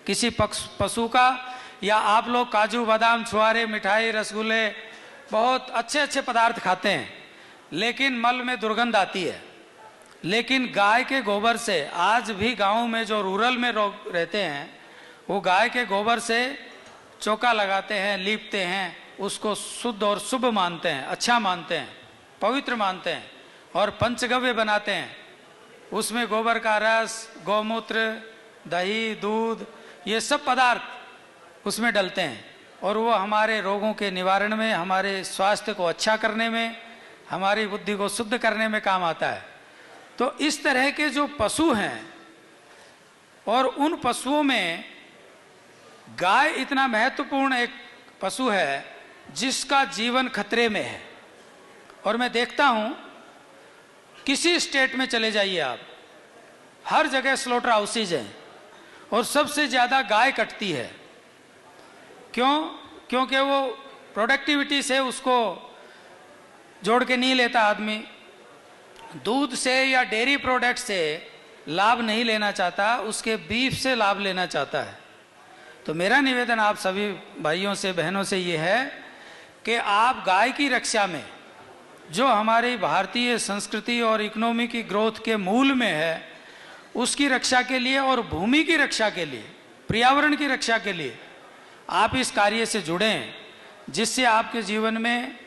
किसी पशु का। या आप लोग काजू, बादाम, छुआरे, मिठाई, रसगुल्ले, बहुत अच्छे अच्छे पदार्थ खाते हैं, लेकिन मल में दुर्गंध आती है। लेकिन गाय के गोबर से, आज भी गाँव में जो रूरल में लोग रहते हैं, वो गाय के गोबर से चौका लगाते हैं, लीपते हैं, उसको शुद्ध और शुभ मानते हैं, अच्छा मानते हैं, पवित्र मानते हैं, और पंचगव्य बनाते हैं। उसमें गोबर का रस, गौमूत्र, दही, दूध, ये सब पदार्थ उसमें डलते हैं, और वो हमारे रोगों के निवारण में, हमारे स्वास्थ्य को अच्छा करने में, हमारी बुद्धि को शुद्ध करने में काम आता है। तो इस तरह के जो पशु हैं, और उन पशुओं में गाय इतना महत्वपूर्ण एक पशु है जिसका जीवन खतरे में है। और मैं देखता हूं, किसी स्टेट में चले जाइए आप, हर जगह स्लॉटर हाउसेज हैं, और सबसे ज्यादा गाय कटती है। क्यों? क्योंकि वो प्रोडक्टिविटी से उसको जोड़ के नहीं लेता आदमी, दूध से या डेयरी प्रोडक्ट से लाभ नहीं लेना चाहता, उसके बीफ से लाभ लेना चाहता है। तो मेरा निवेदन आप सभी भाइयों से, बहनों से ये है कि आप गाय की रक्षा में, जो हमारी भारतीय संस्कृति और इकोनॉमी की ग्रोथ के मूल में है, उसकी रक्षा के लिए और भूमि की रक्षा के लिए, पर्यावरण की रक्षा के लिए आप इस कार्य से जुड़ें, जिससे आपके जीवन में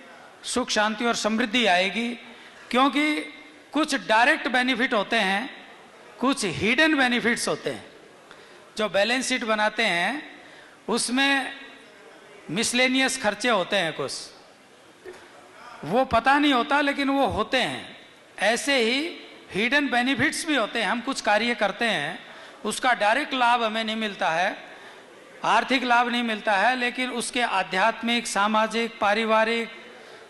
सुख, शांति और समृद्धि आएगी। क्योंकि कुछ डायरेक्ट बेनिफिट होते हैं, कुछ हिडन बेनिफिट्स होते हैं। जो बैलेंस शीट बनाते हैं उसमें मिसलेनियस खर्चे होते हैं, कुछ वो पता नहीं होता लेकिन वो होते हैं। ऐसे ही हिडन बेनिफिट्स भी होते हैं। हम कुछ कार्य करते हैं, उसका डायरेक्ट लाभ हमें नहीं मिलता है, आर्थिक लाभ नहीं मिलता है, लेकिन उसके आध्यात्मिक, सामाजिक, पारिवारिक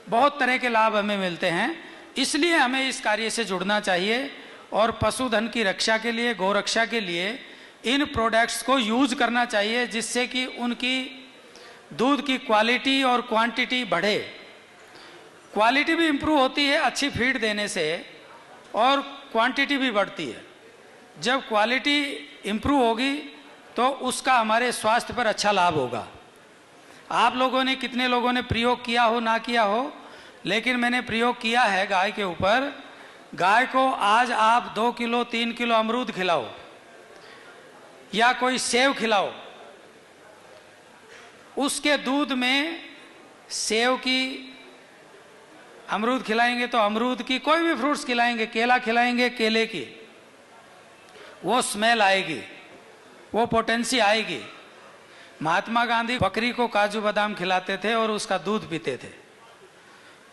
बहुत तरह के लाभ हमें मिलते हैं। इसलिए हमें इस कार्य से जुड़ना चाहिए, और पशुधन की रक्षा के लिए, गौरक्षा के लिए इन प्रोडक्ट्स को यूज करना चाहिए, जिससे कि उनकी दूध की क्वालिटी और क्वांटिटी बढ़े। क्वालिटी भी इम्प्रूव होती है अच्छी फीड देने से, और क्वांटिटी भी बढ़ती है। जब क्वालिटी इम्प्रूव होगी तो उसका हमारे स्वास्थ्य पर अच्छा लाभ होगा। आप लोगों ने, कितने लोगों ने प्रयोग किया हो, ना किया हो, लेकिन मैंने प्रयोग किया है गाय के ऊपर। गाय को आज आप 2 किलो 3 किलो अमरूद खिलाओ या कोई सेव खिलाओ, उसके दूध में सेव की, अमरूद खिलाएंगे तो अमरूद की, कोई भी फ्रूट्स खिलाएंगे, केला खिलाएंगे केले की, वो स्मेल आएगी, वो पोटेंसी आएगी। महात्मा गांधी बकरी को काजू बादाम खिलाते थे और उसका दूध पीते थे।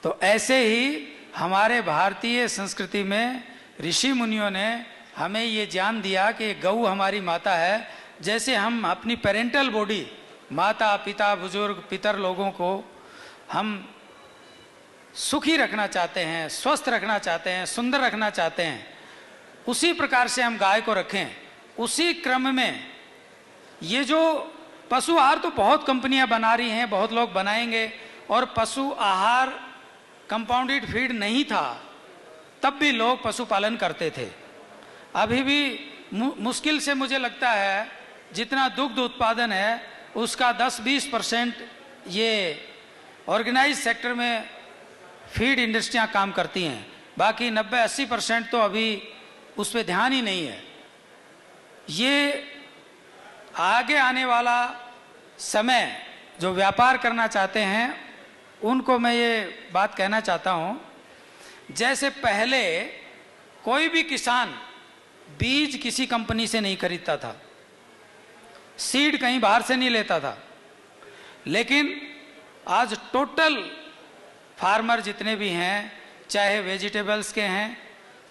तो ऐसे ही हमारे भारतीय संस्कृति में ऋषि मुनियों ने हमें ये ज्ञान दिया कि गऊ हमारी माता है। जैसे हम अपनी पेरेंटल बॉडी, माता पिता बुजुर्ग पितर लोगों को हम सुखी रखना चाहते हैं, स्वस्थ रखना चाहते हैं, सुंदर रखना चाहते हैं, उसी प्रकार से हम गाय को रखें। उसी क्रम में ये जो पशु आहार तो बहुत कंपनियां बना रही हैं, बहुत लोग बनाएंगे, और पशु आहार कंपाउंडेड फीड नहीं था तब भी लोग पशुपालन करते थे। अभी भी मुश्किल से मुझे लगता है जितना दुग्ध उत्पादन है उसका 10-20% ये ऑर्गेनाइज सेक्टर में फीड इंडस्ट्रियां काम करती हैं, बाकी 90-80% तो अभी उस पर ध्यान ही नहीं है। ये आगे आने वाला समय जो व्यापार करना चाहते हैं उनको मैं ये बात कहना चाहता हूँ, जैसे पहले कोई भी किसान बीज किसी कंपनी से नहीं खरीदता था, सीड कहीं बाहर से नहीं लेता था, लेकिन आज टोटल फार्मर जितने भी हैं, चाहे वेजिटेबल्स के हैं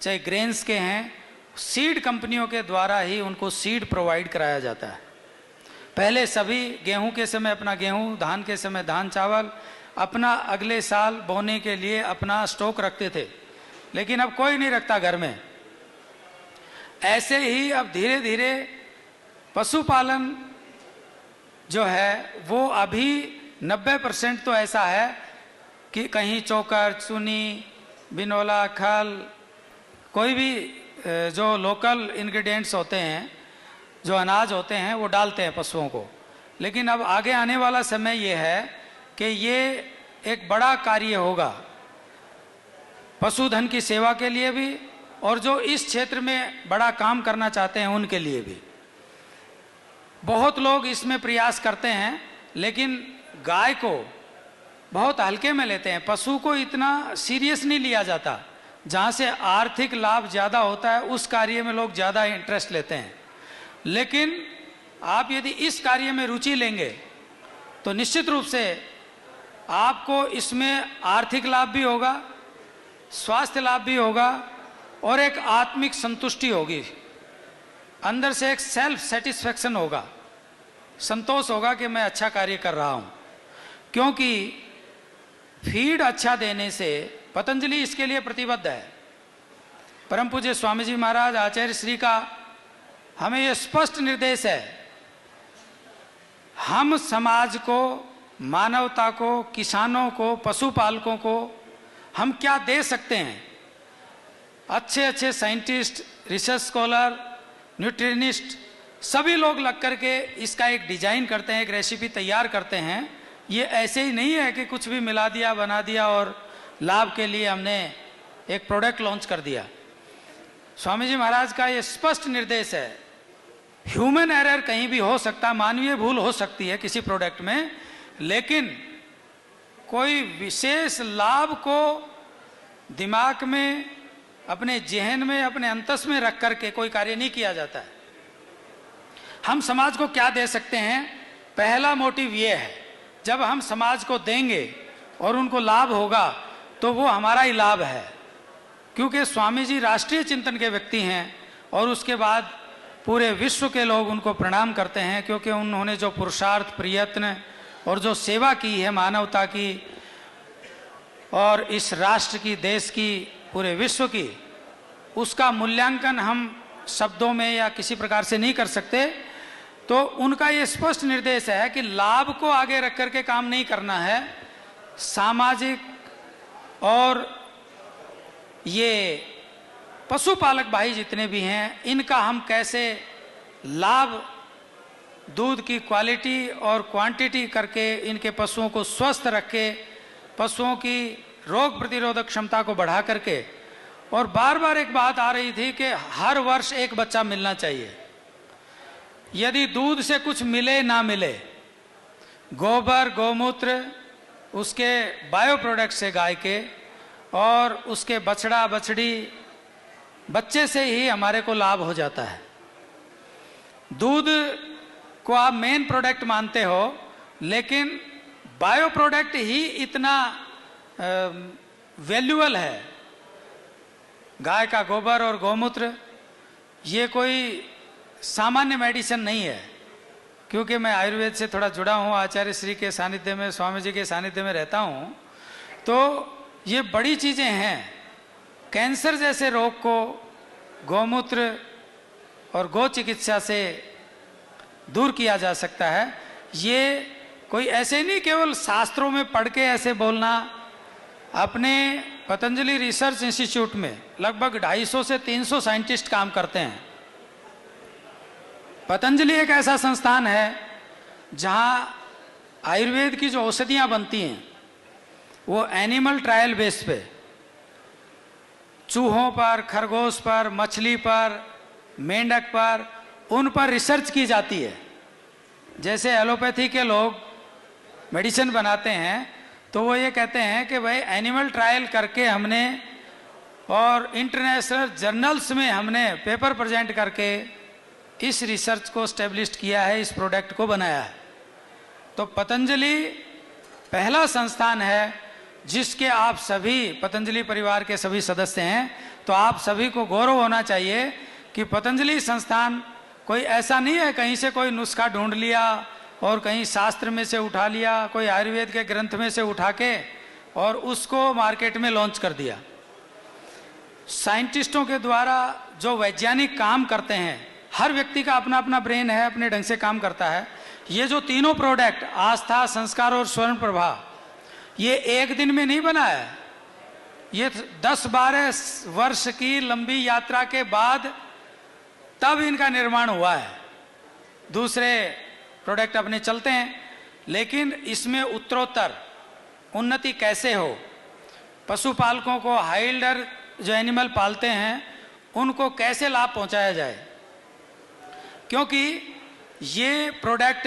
चाहे ग्रेन्स के हैं, सीड कंपनियों के द्वारा ही उनको सीड प्रोवाइड कराया जाता है। पहले सभी गेहूं के समय अपना गेहूं, धान के समय धान चावल अपना अगले साल बोने के लिए अपना स्टॉक रखते थे, लेकिन अब कोई नहीं रखता घर में। ऐसे ही अब धीरे धीरे पशुपालन जो है वो अभी 90% तो ऐसा है कि कहीं चोकर, चुनी, बिनोला, खल, कोई भी जो लोकल इंग्रेडिएंट्स होते हैं, जो अनाज होते हैं वो डालते हैं पशुओं को। लेकिन अब आगे आने वाला समय ये है कि ये एक बड़ा कार्य होगा पशुधन की सेवा के लिए भी, और जो इस क्षेत्र में बड़ा काम करना चाहते हैं उनके लिए भी। बहुत लोग इसमें प्रयास करते हैं, लेकिन गाय को बहुत हल्के में लेते हैं, पशु को इतना सीरियस नहीं लिया जाता। जहाँ से आर्थिक लाभ ज़्यादा होता है उस कार्य में लोग ज़्यादा इंटरेस्ट लेते हैं। लेकिन आप यदि इस कार्य में रुचि लेंगे तो निश्चित रूप से आपको इसमें आर्थिक लाभ भी होगा, स्वास्थ्य लाभ भी होगा और एक आत्मिक संतुष्टि होगी। अंदर से एक सेल्फ सेटिस्फैक्शन होगा, संतोष होगा कि मैं अच्छा कार्य कर रहा हूँ। क्योंकि फीड अच्छा देने से पतंजलि इसके लिए प्रतिबद्ध है। परम पूज्य स्वामी जी महाराज आचार्य श्री का हमें यह स्पष्ट निर्देश है, हम समाज को, मानवता को, किसानों को, पशुपालकों को हम क्या दे सकते हैं। अच्छे अच्छे साइंटिस्ट, रिसर्च स्कॉलर, न्यूट्रिनिस्ट सभी लोग लग करके इसका एक डिजाइन करते हैं, एक रेसिपी तैयार करते हैं। ये ऐसे ही नहीं है कि कुछ भी मिला दिया, बना दिया और लाभ के लिए हमने एक प्रोडक्ट लॉन्च कर दिया। स्वामी जी महाराज का ये स्पष्ट निर्देश है, ह्यूमन एरर कहीं भी हो सकता, मानवीय भूल हो सकती है किसी प्रोडक्ट में, लेकिन कोई विशेष लाभ को दिमाग में, अपने जेहन में, अपने अंतस में रख करके कोई कार्य नहीं किया जाता है। हम समाज को क्या दे सकते हैं, पहला मोटिव ये है, जब हम समाज को देंगे और उनको लाभ होगा तो वो हमारा ही लाभ है। क्योंकि स्वामी जी राष्ट्रीय चिंतन के व्यक्ति हैं और उसके बाद पूरे विश्व के लोग उनको प्रणाम करते हैं, क्योंकि उन्होंने जो पुरुषार्थ, प्रयत्न और जो सेवा की है मानवता की और इस राष्ट्र की, देश की, पूरे विश्व की, उसका मूल्यांकन हम शब्दों में या किसी प्रकार से नहीं कर सकते। तो उनका ये स्पष्ट निर्देश है कि लाभ को आगे रख करके काम नहीं करना है, सामाजिक और ये पशुपालक भाई जितने भी हैं इनका हम कैसे लाभ, दूध की क्वालिटी और क्वांटिटी करके इनके पशुओं को स्वस्थ रख के, पशुओं की रोग प्रतिरोधक क्षमता को बढ़ा करके, और बार बार एक बात आ रही थी कि हर वर्ष एक बच्चा मिलना चाहिए। यदि दूध से कुछ मिले ना मिले, गोबर, गौमूत्र, उसके बायो प्रोडक्ट से गाय के और उसके बछड़ा बछड़ी बच्चे से ही हमारे को लाभ हो जाता है। दूध को आप मेन प्रोडक्ट मानते हो, लेकिन बायो प्रोडक्ट ही इतना वैल्यूएबल है। गाय का गोबर और गौमूत्र ये कोई सामान्य मेडिसिन नहीं है। क्योंकि मैं आयुर्वेद से थोड़ा जुड़ा हूँ, आचार्य श्री के सानिध्य में, स्वामी जी के सानिध्य में रहता हूँ, तो ये बड़ी चीज़ें हैं। कैंसर जैसे रोग को गौमूत्र और गौ चिकित्सा से दूर किया जा सकता है। ये कोई ऐसे नहीं केवल शास्त्रों में पढ़ के ऐसे बोलना अपने पतंजलि रिसर्च इंस्टीट्यूट में लगभग 250 से 300 साइंटिस्ट काम करते हैं। पतंजलि एक ऐसा संस्थान है जहां आयुर्वेद की जो औषधियां बनती हैं वो एनिमल ट्रायल बेस पे, चूहों पर, खरगोश पर, मछली पर, मेंढक पर, उन पर रिसर्च की जाती है। जैसे एलोपैथी के लोग मेडिसिन बनाते हैं तो वो ये कहते हैं कि भाई एनिमल ट्रायल करके हमने और इंटरनेशनल जर्नल्स में हमने पेपर प्रेजेंट करके इस रिसर्च को स्टेब्लिश किया है, इस प्रोडक्ट को बनाया है। तो पतंजलि पहला संस्थान है जिसके आप सभी पतंजलि परिवार के सभी सदस्य हैं। तो आप सभी को गौरव होना चाहिए कि पतंजलि संस्थान कोई ऐसा नहीं है कहीं से कोई नुस्खा ढूंढ लिया और कहीं शास्त्र में से उठा लिया, कोई आयुर्वेद के ग्रंथ में से उठा के और उसको मार्केट में लॉन्च कर दिया। साइंटिस्टों के द्वारा जो वैज्ञानिक काम करते हैं, हर व्यक्ति का अपना अपना ब्रेन है, अपने ढंग से काम करता है। ये जो तीनों प्रोडक्ट आस्था, संस्कार और स्वर्ण प्रभा, ये एक दिन में नहीं बना है। ये 10-12 वर्ष की लंबी यात्रा के बाद तब इनका निर्माण हुआ है। दूसरे प्रोडक्ट अपने चलते हैं, लेकिन इसमें उत्तरोत्तर उन्नति कैसे हो, पशुपालकों को, हाइल्डर जो एनिमल पालते हैं उनको कैसे लाभ पहुंचाया जाए। क्योंकि ये प्रोडक्ट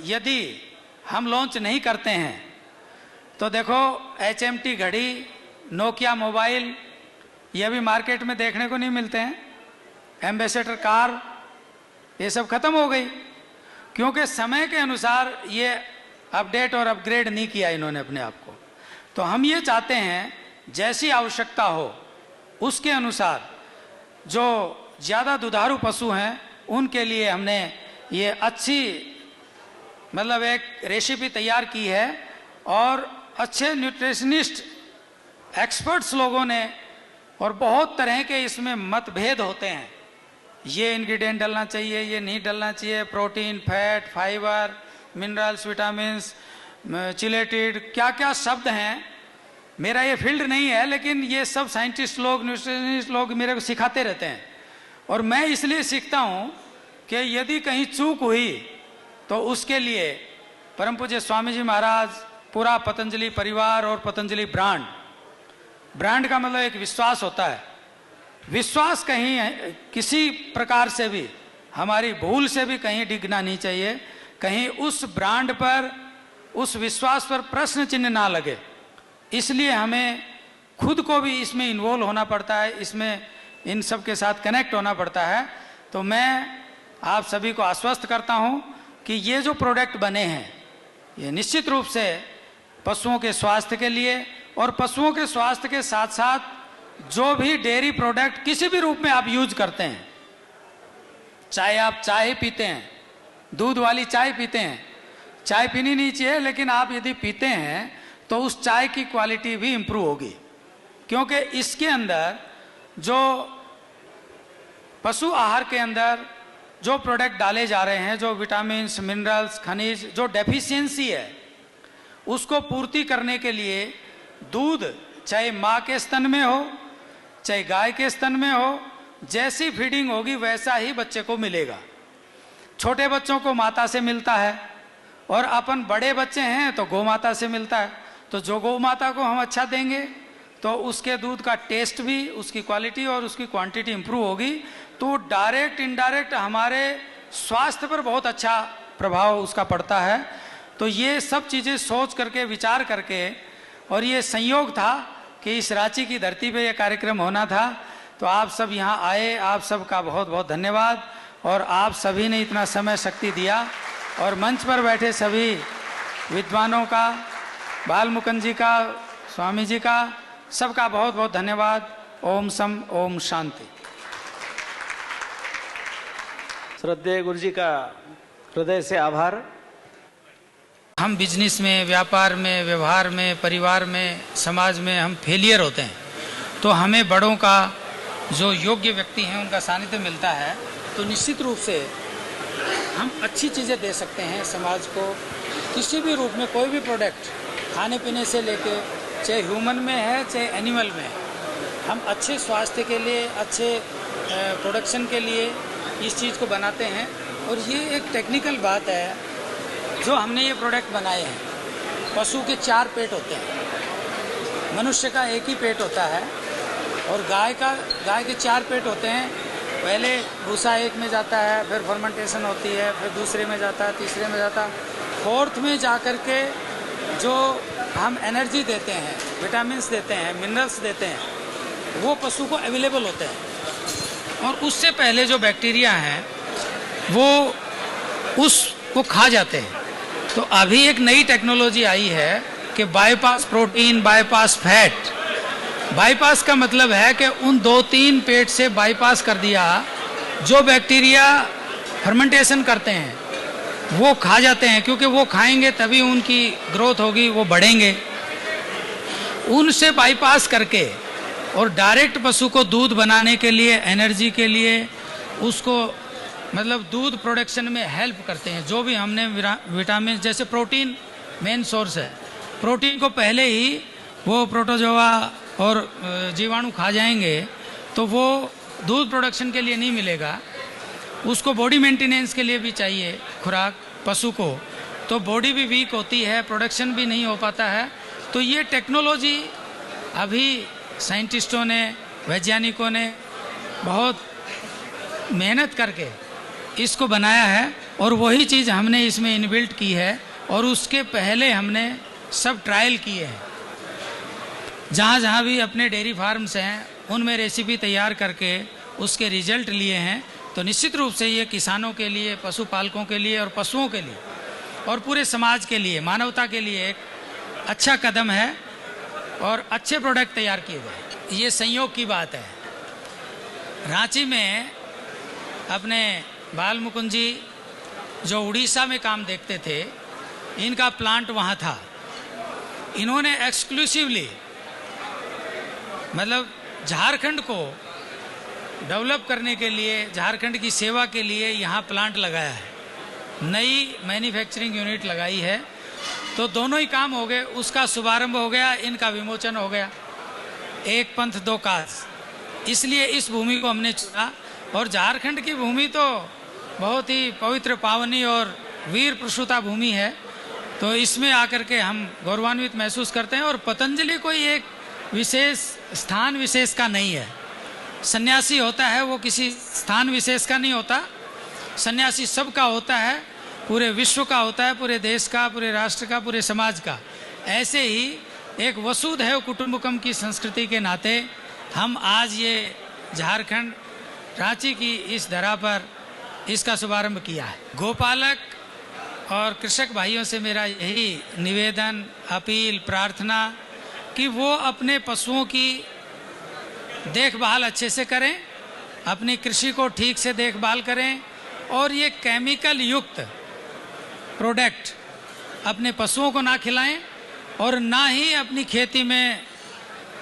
यदि हम लॉन्च नहीं करते हैं तो देखो HMT घड़ी, नोकिया मोबाइल, ये अभी मार्केट में देखने को नहीं मिलते हैं। एम्बेसडर कार, ये सब खत्म हो गई क्योंकि समय के अनुसार ये अपडेट और अपग्रेड नहीं किया इन्होंने अपने आप को। तो हम ये चाहते हैं जैसी आवश्यकता हो उसके अनुसार जो ज़्यादा दुधारू पशु हैं उनके लिए हमने ये अच्छी मतलब एक रेसिपी तैयार की है और अच्छे न्यूट्रिशनिस्ट एक्सपर्ट्स लोगों ने, और बहुत तरह के इसमें मतभेद होते हैं, ये इंग्रेडिएंट डालना चाहिए, ये नहीं डालना चाहिए, protein, fat, fibre, minerals, vitamins, chelated, क्या क्या शब्द हैं। मेरा ये फील्ड नहीं है, लेकिन ये सब साइंटिस्ट लोग, न्यूट्रिशनिस्ट लोग मेरे को सिखाते रहते हैं और मैं इसलिए सीखता हूँ कि यदि कहीं चूक हुई तो उसके लिए परम पूज्य स्वामी जी महाराज, पूरा पतंजलि परिवार और पतंजलि ब्रांड का मतलब एक विश्वास होता है। विश्वास कहीं किसी प्रकार से भी, हमारी भूल से भी कहीं डिगना नहीं चाहिए, कहीं उस ब्रांड पर, उस विश्वास पर प्रश्न चिन्ह ना लगे। इसलिए हमें खुद को भी इसमें इन्वॉल्व होना पड़ता है, इसमें इन सब के साथ कनेक्ट होना पड़ता है। तो मैं आप सभी को आश्वस्त करता हूं कि ये जो प्रोडक्ट बने हैं ये निश्चित रूप से पशुओं के स्वास्थ्य के लिए, और पशुओं के स्वास्थ्य के साथ साथ जो भी डेयरी प्रोडक्ट किसी भी रूप में आप यूज करते हैं, चाहे आप चाय पीते हैं, दूध वाली चाय पीते हैं, चाय पीनी नहीं चाहिए, लेकिन आप यदि पीते हैं तो उस चाय की क्वालिटी भी इम्प्रूव होगी, क्योंकि इसके अंदर जो पशु आहार के अंदर जो प्रोडक्ट डाले जा रहे हैं, जो विटामिन्स, मिनरल्स, खनिज, जो डेफिशिएंसी है उसको पूर्ति करने के लिए दूध चाहे माँ के स्तन में हो चाहे गाय के स्तन में हो, जैसी फीडिंग होगी वैसा ही बच्चे को मिलेगा। छोटे बच्चों को माता से मिलता है और अपन बड़े बच्चे हैं तो गौ माता से मिलता है। तो जो गौ माता को हम अच्छा देंगे तो उसके दूध का टेस्ट भी, उसकी क्वालिटी और उसकी क्वांटिटी इंप्रूव होगी। तो डायरेक्ट इनडायरेक्ट हमारे स्वास्थ्य पर बहुत अच्छा प्रभाव उसका पड़ता है। तो ये सब चीज़ें सोच करके, विचार करके, और ये संयोग था कि इस रांची की धरती पे ये कार्यक्रम होना था। तो आप सब यहाँ आए, आप सबका बहुत बहुत धन्यवाद। और आप सभी ने इतना समय शक्ति दिया, और मंच पर बैठे सभी विद्वानों का, बाल मुकुंद जी का, स्वामी जी का, सबका बहुत बहुत धन्यवाद। ओम सम, ओम शांति। श्रद्धेय गुरु जी का हृदय से आभार। हम बिजनेस में, व्यापार में, व्यवहार में, परिवार में, समाज में हम फेलियर होते हैं, तो हमें बड़ों का, जो योग्य व्यक्ति हैं, उनका सानिध्य मिलता है, तो निश्चित रूप से हम अच्छी चीज़ें दे सकते हैं समाज को। किसी भी रूप में कोई भी प्रोडक्ट, खाने पीने से लेके चाहे ह्यूमन में है चाहे एनिमल में है, हम अच्छे स्वास्थ्य के लिए, अच्छे प्रोडक्शन के लिए इस चीज़ को बनाते हैं। और ये एक टेक्निकल बात है जो हमने ये प्रोडक्ट बनाए हैं। पशु के 4 पेट होते हैं, मनुष्य का एक ही पेट होता है, और गाय के 4 पेट होते हैं। पहले भूसा एक में जाता है, फिर फर्मेंटेशन होती है, फिर दूसरे में जाता है, तीसरे में जाता है, 4th में जा कर के जो हम एनर्जी देते हैं, विटामिन्स देते हैं, मिनरल्स देते हैं, वो पशु को अवेलेबल होते हैं। और उससे पहले जो बैक्टीरिया हैं वो उसको खा जाते हैं। तो अभी एक नई टेक्नोलॉजी आई है कि bypass protein, bypass fat. Bypass का मतलब है कि उन 2-3 पेट से बाईपास कर दिया, जो बैक्टीरिया फर्मेंटेशन करते हैं वो खा जाते हैं, क्योंकि वो खाएंगे तभी उनकी ग्रोथ होगी, वो बढ़ेंगे। उनसे बाईपास करके और डायरेक्ट पशु को दूध बनाने के लिए, एनर्जी के लिए, उसको मतलब दूध प्रोडक्शन में हेल्प करते हैं। जो भी हमने विटामिन, जैसे प्रोटीन मेन सोर्स है, प्रोटीन को पहले ही वो प्रोटोजोआ और जीवाणु खा जाएंगे तो वो दूध प्रोडक्शन के लिए नहीं मिलेगा। उसको बॉडी मेंटेनेंस के लिए भी चाहिए खुराक पशु को, तो बॉडी भी वीक होती है, प्रोडक्शन भी नहीं हो पाता है। तो ये टेक्नोलॉजी अभी साइंटिस्टों ने, वैज्ञानिकों ने बहुत मेहनत करके इसको बनाया है, और वही चीज़ हमने इसमें इनबिल्ट की है। और उसके पहले हमने सब ट्रायल किए हैं, जहाँ जहाँ भी अपने डेयरी फार्म्स हैं उनमें रेसिपी तैयार करके उसके रिजल्ट लिए हैं। तो निश्चित रूप से ये किसानों के लिए, पशुपालकों के लिए और पशुओं के लिए और पूरे समाज के लिए, मानवता के लिए एक अच्छा कदम है, और अच्छे प्रोडक्ट तैयार किए गए। ये संयोग की बात है। रांची में अपने बाल मुकुंद जी जो उड़ीसा में काम देखते थे, इनका प्लांट वहाँ था। इन्होंने एक्सक्लूसिवली मतलब झारखंड को डेवलप करने के लिए, झारखंड की सेवा के लिए यहाँ प्लांट लगाया है, नई मैन्युफैक्चरिंग यूनिट लगाई है। तो दोनों ही काम हो गए, उसका शुभारंभ हो गया, इनका विमोचन हो गया। एक पंथ दो काज। इसलिए इस भूमि को हमने चुना। और झारखंड की भूमि तो बहुत ही पवित्र, पावनी और वीर प्रसूता भूमि है, तो इसमें आकर के हम गौरवान्वित महसूस करते हैं। और पतंजलि कोई एक विशेष स्थान विशेष का नहीं है। सन्यासी होता है वो किसी स्थान विशेष का नहीं होता, सन्यासी सबका होता है, पूरे विश्व का होता है, पूरे देश का, पूरे राष्ट्र का, पूरे समाज का। ऐसे ही एक वसुधैव कुटुंबकम की संस्कृति के नाते हम आज ये झारखंड, रांची की इस धरा पर इसका शुभारंभ किया है। गोपालक और कृषक भाइयों से मेरा यही निवेदन, अपील, प्रार्थना कि वो अपने पशुओं की देखभाल अच्छे से करें, अपनी कृषि को ठीक से देखभाल करें, और ये केमिकल युक्त प्रोडक्ट अपने पशुओं को ना खिलाएं, और ना ही अपनी खेती में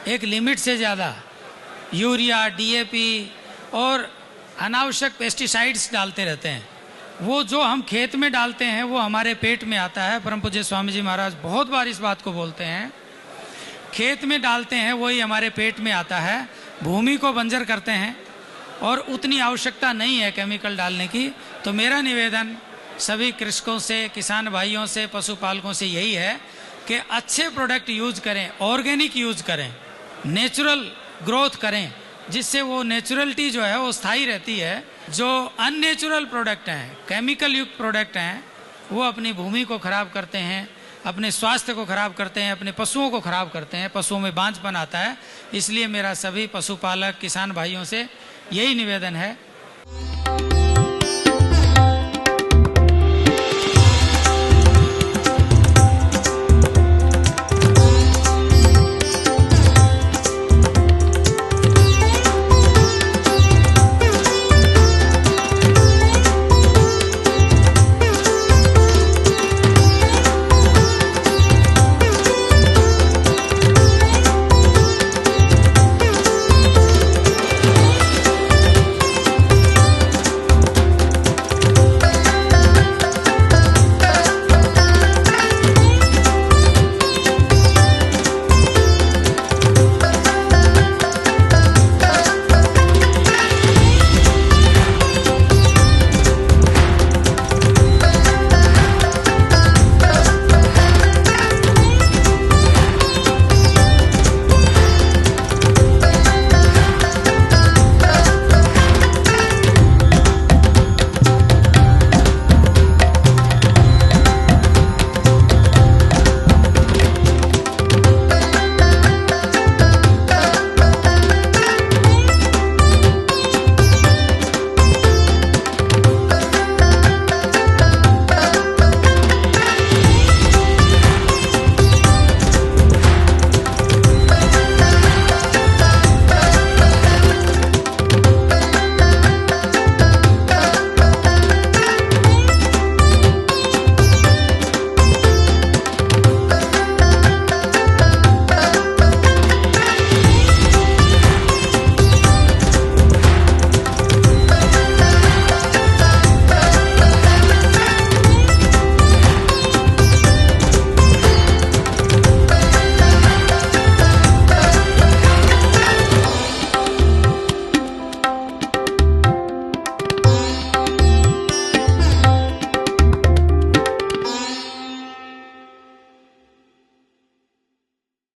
एक लिमिट से ज़्यादा यूरिया, डीएपी और अनावश्यक पेस्टिसाइड्स डालते रहते हैं। वो जो हम खेत में डालते हैं वो हमारे पेट में आता है। परम पूज्य स्वामी जी महाराज बहुत बार इस बात को बोलते हैं, खेत में डालते हैं वही हमारे पेट में आता है, भूमि को बंजर करते हैं, और उतनी आवश्यकता नहीं है केमिकल डालने की। तो मेरा निवेदन सभी कृषकों से, किसान भाइयों से, पशुपालकों से यही है कि अच्छे प्रोडक्ट यूज करें, ऑर्गेनिक यूज करें, नेचुरल ग्रोथ करें, जिससे वो नेचुरलिटी जो है वो स्थायी रहती है। जो अननेचुरल प्रोडक्ट हैं, केमिकल युक्त प्रोडक्ट हैं, वो अपनी भूमि को खराब करते हैं, अपने स्वास्थ्य को खराब करते हैं, अपने पशुओं को खराब करते हैं, पशुओं में बांझपन आता है। इसलिए मेरा सभी पशुपालक, किसान भाइयों से यही निवेदन है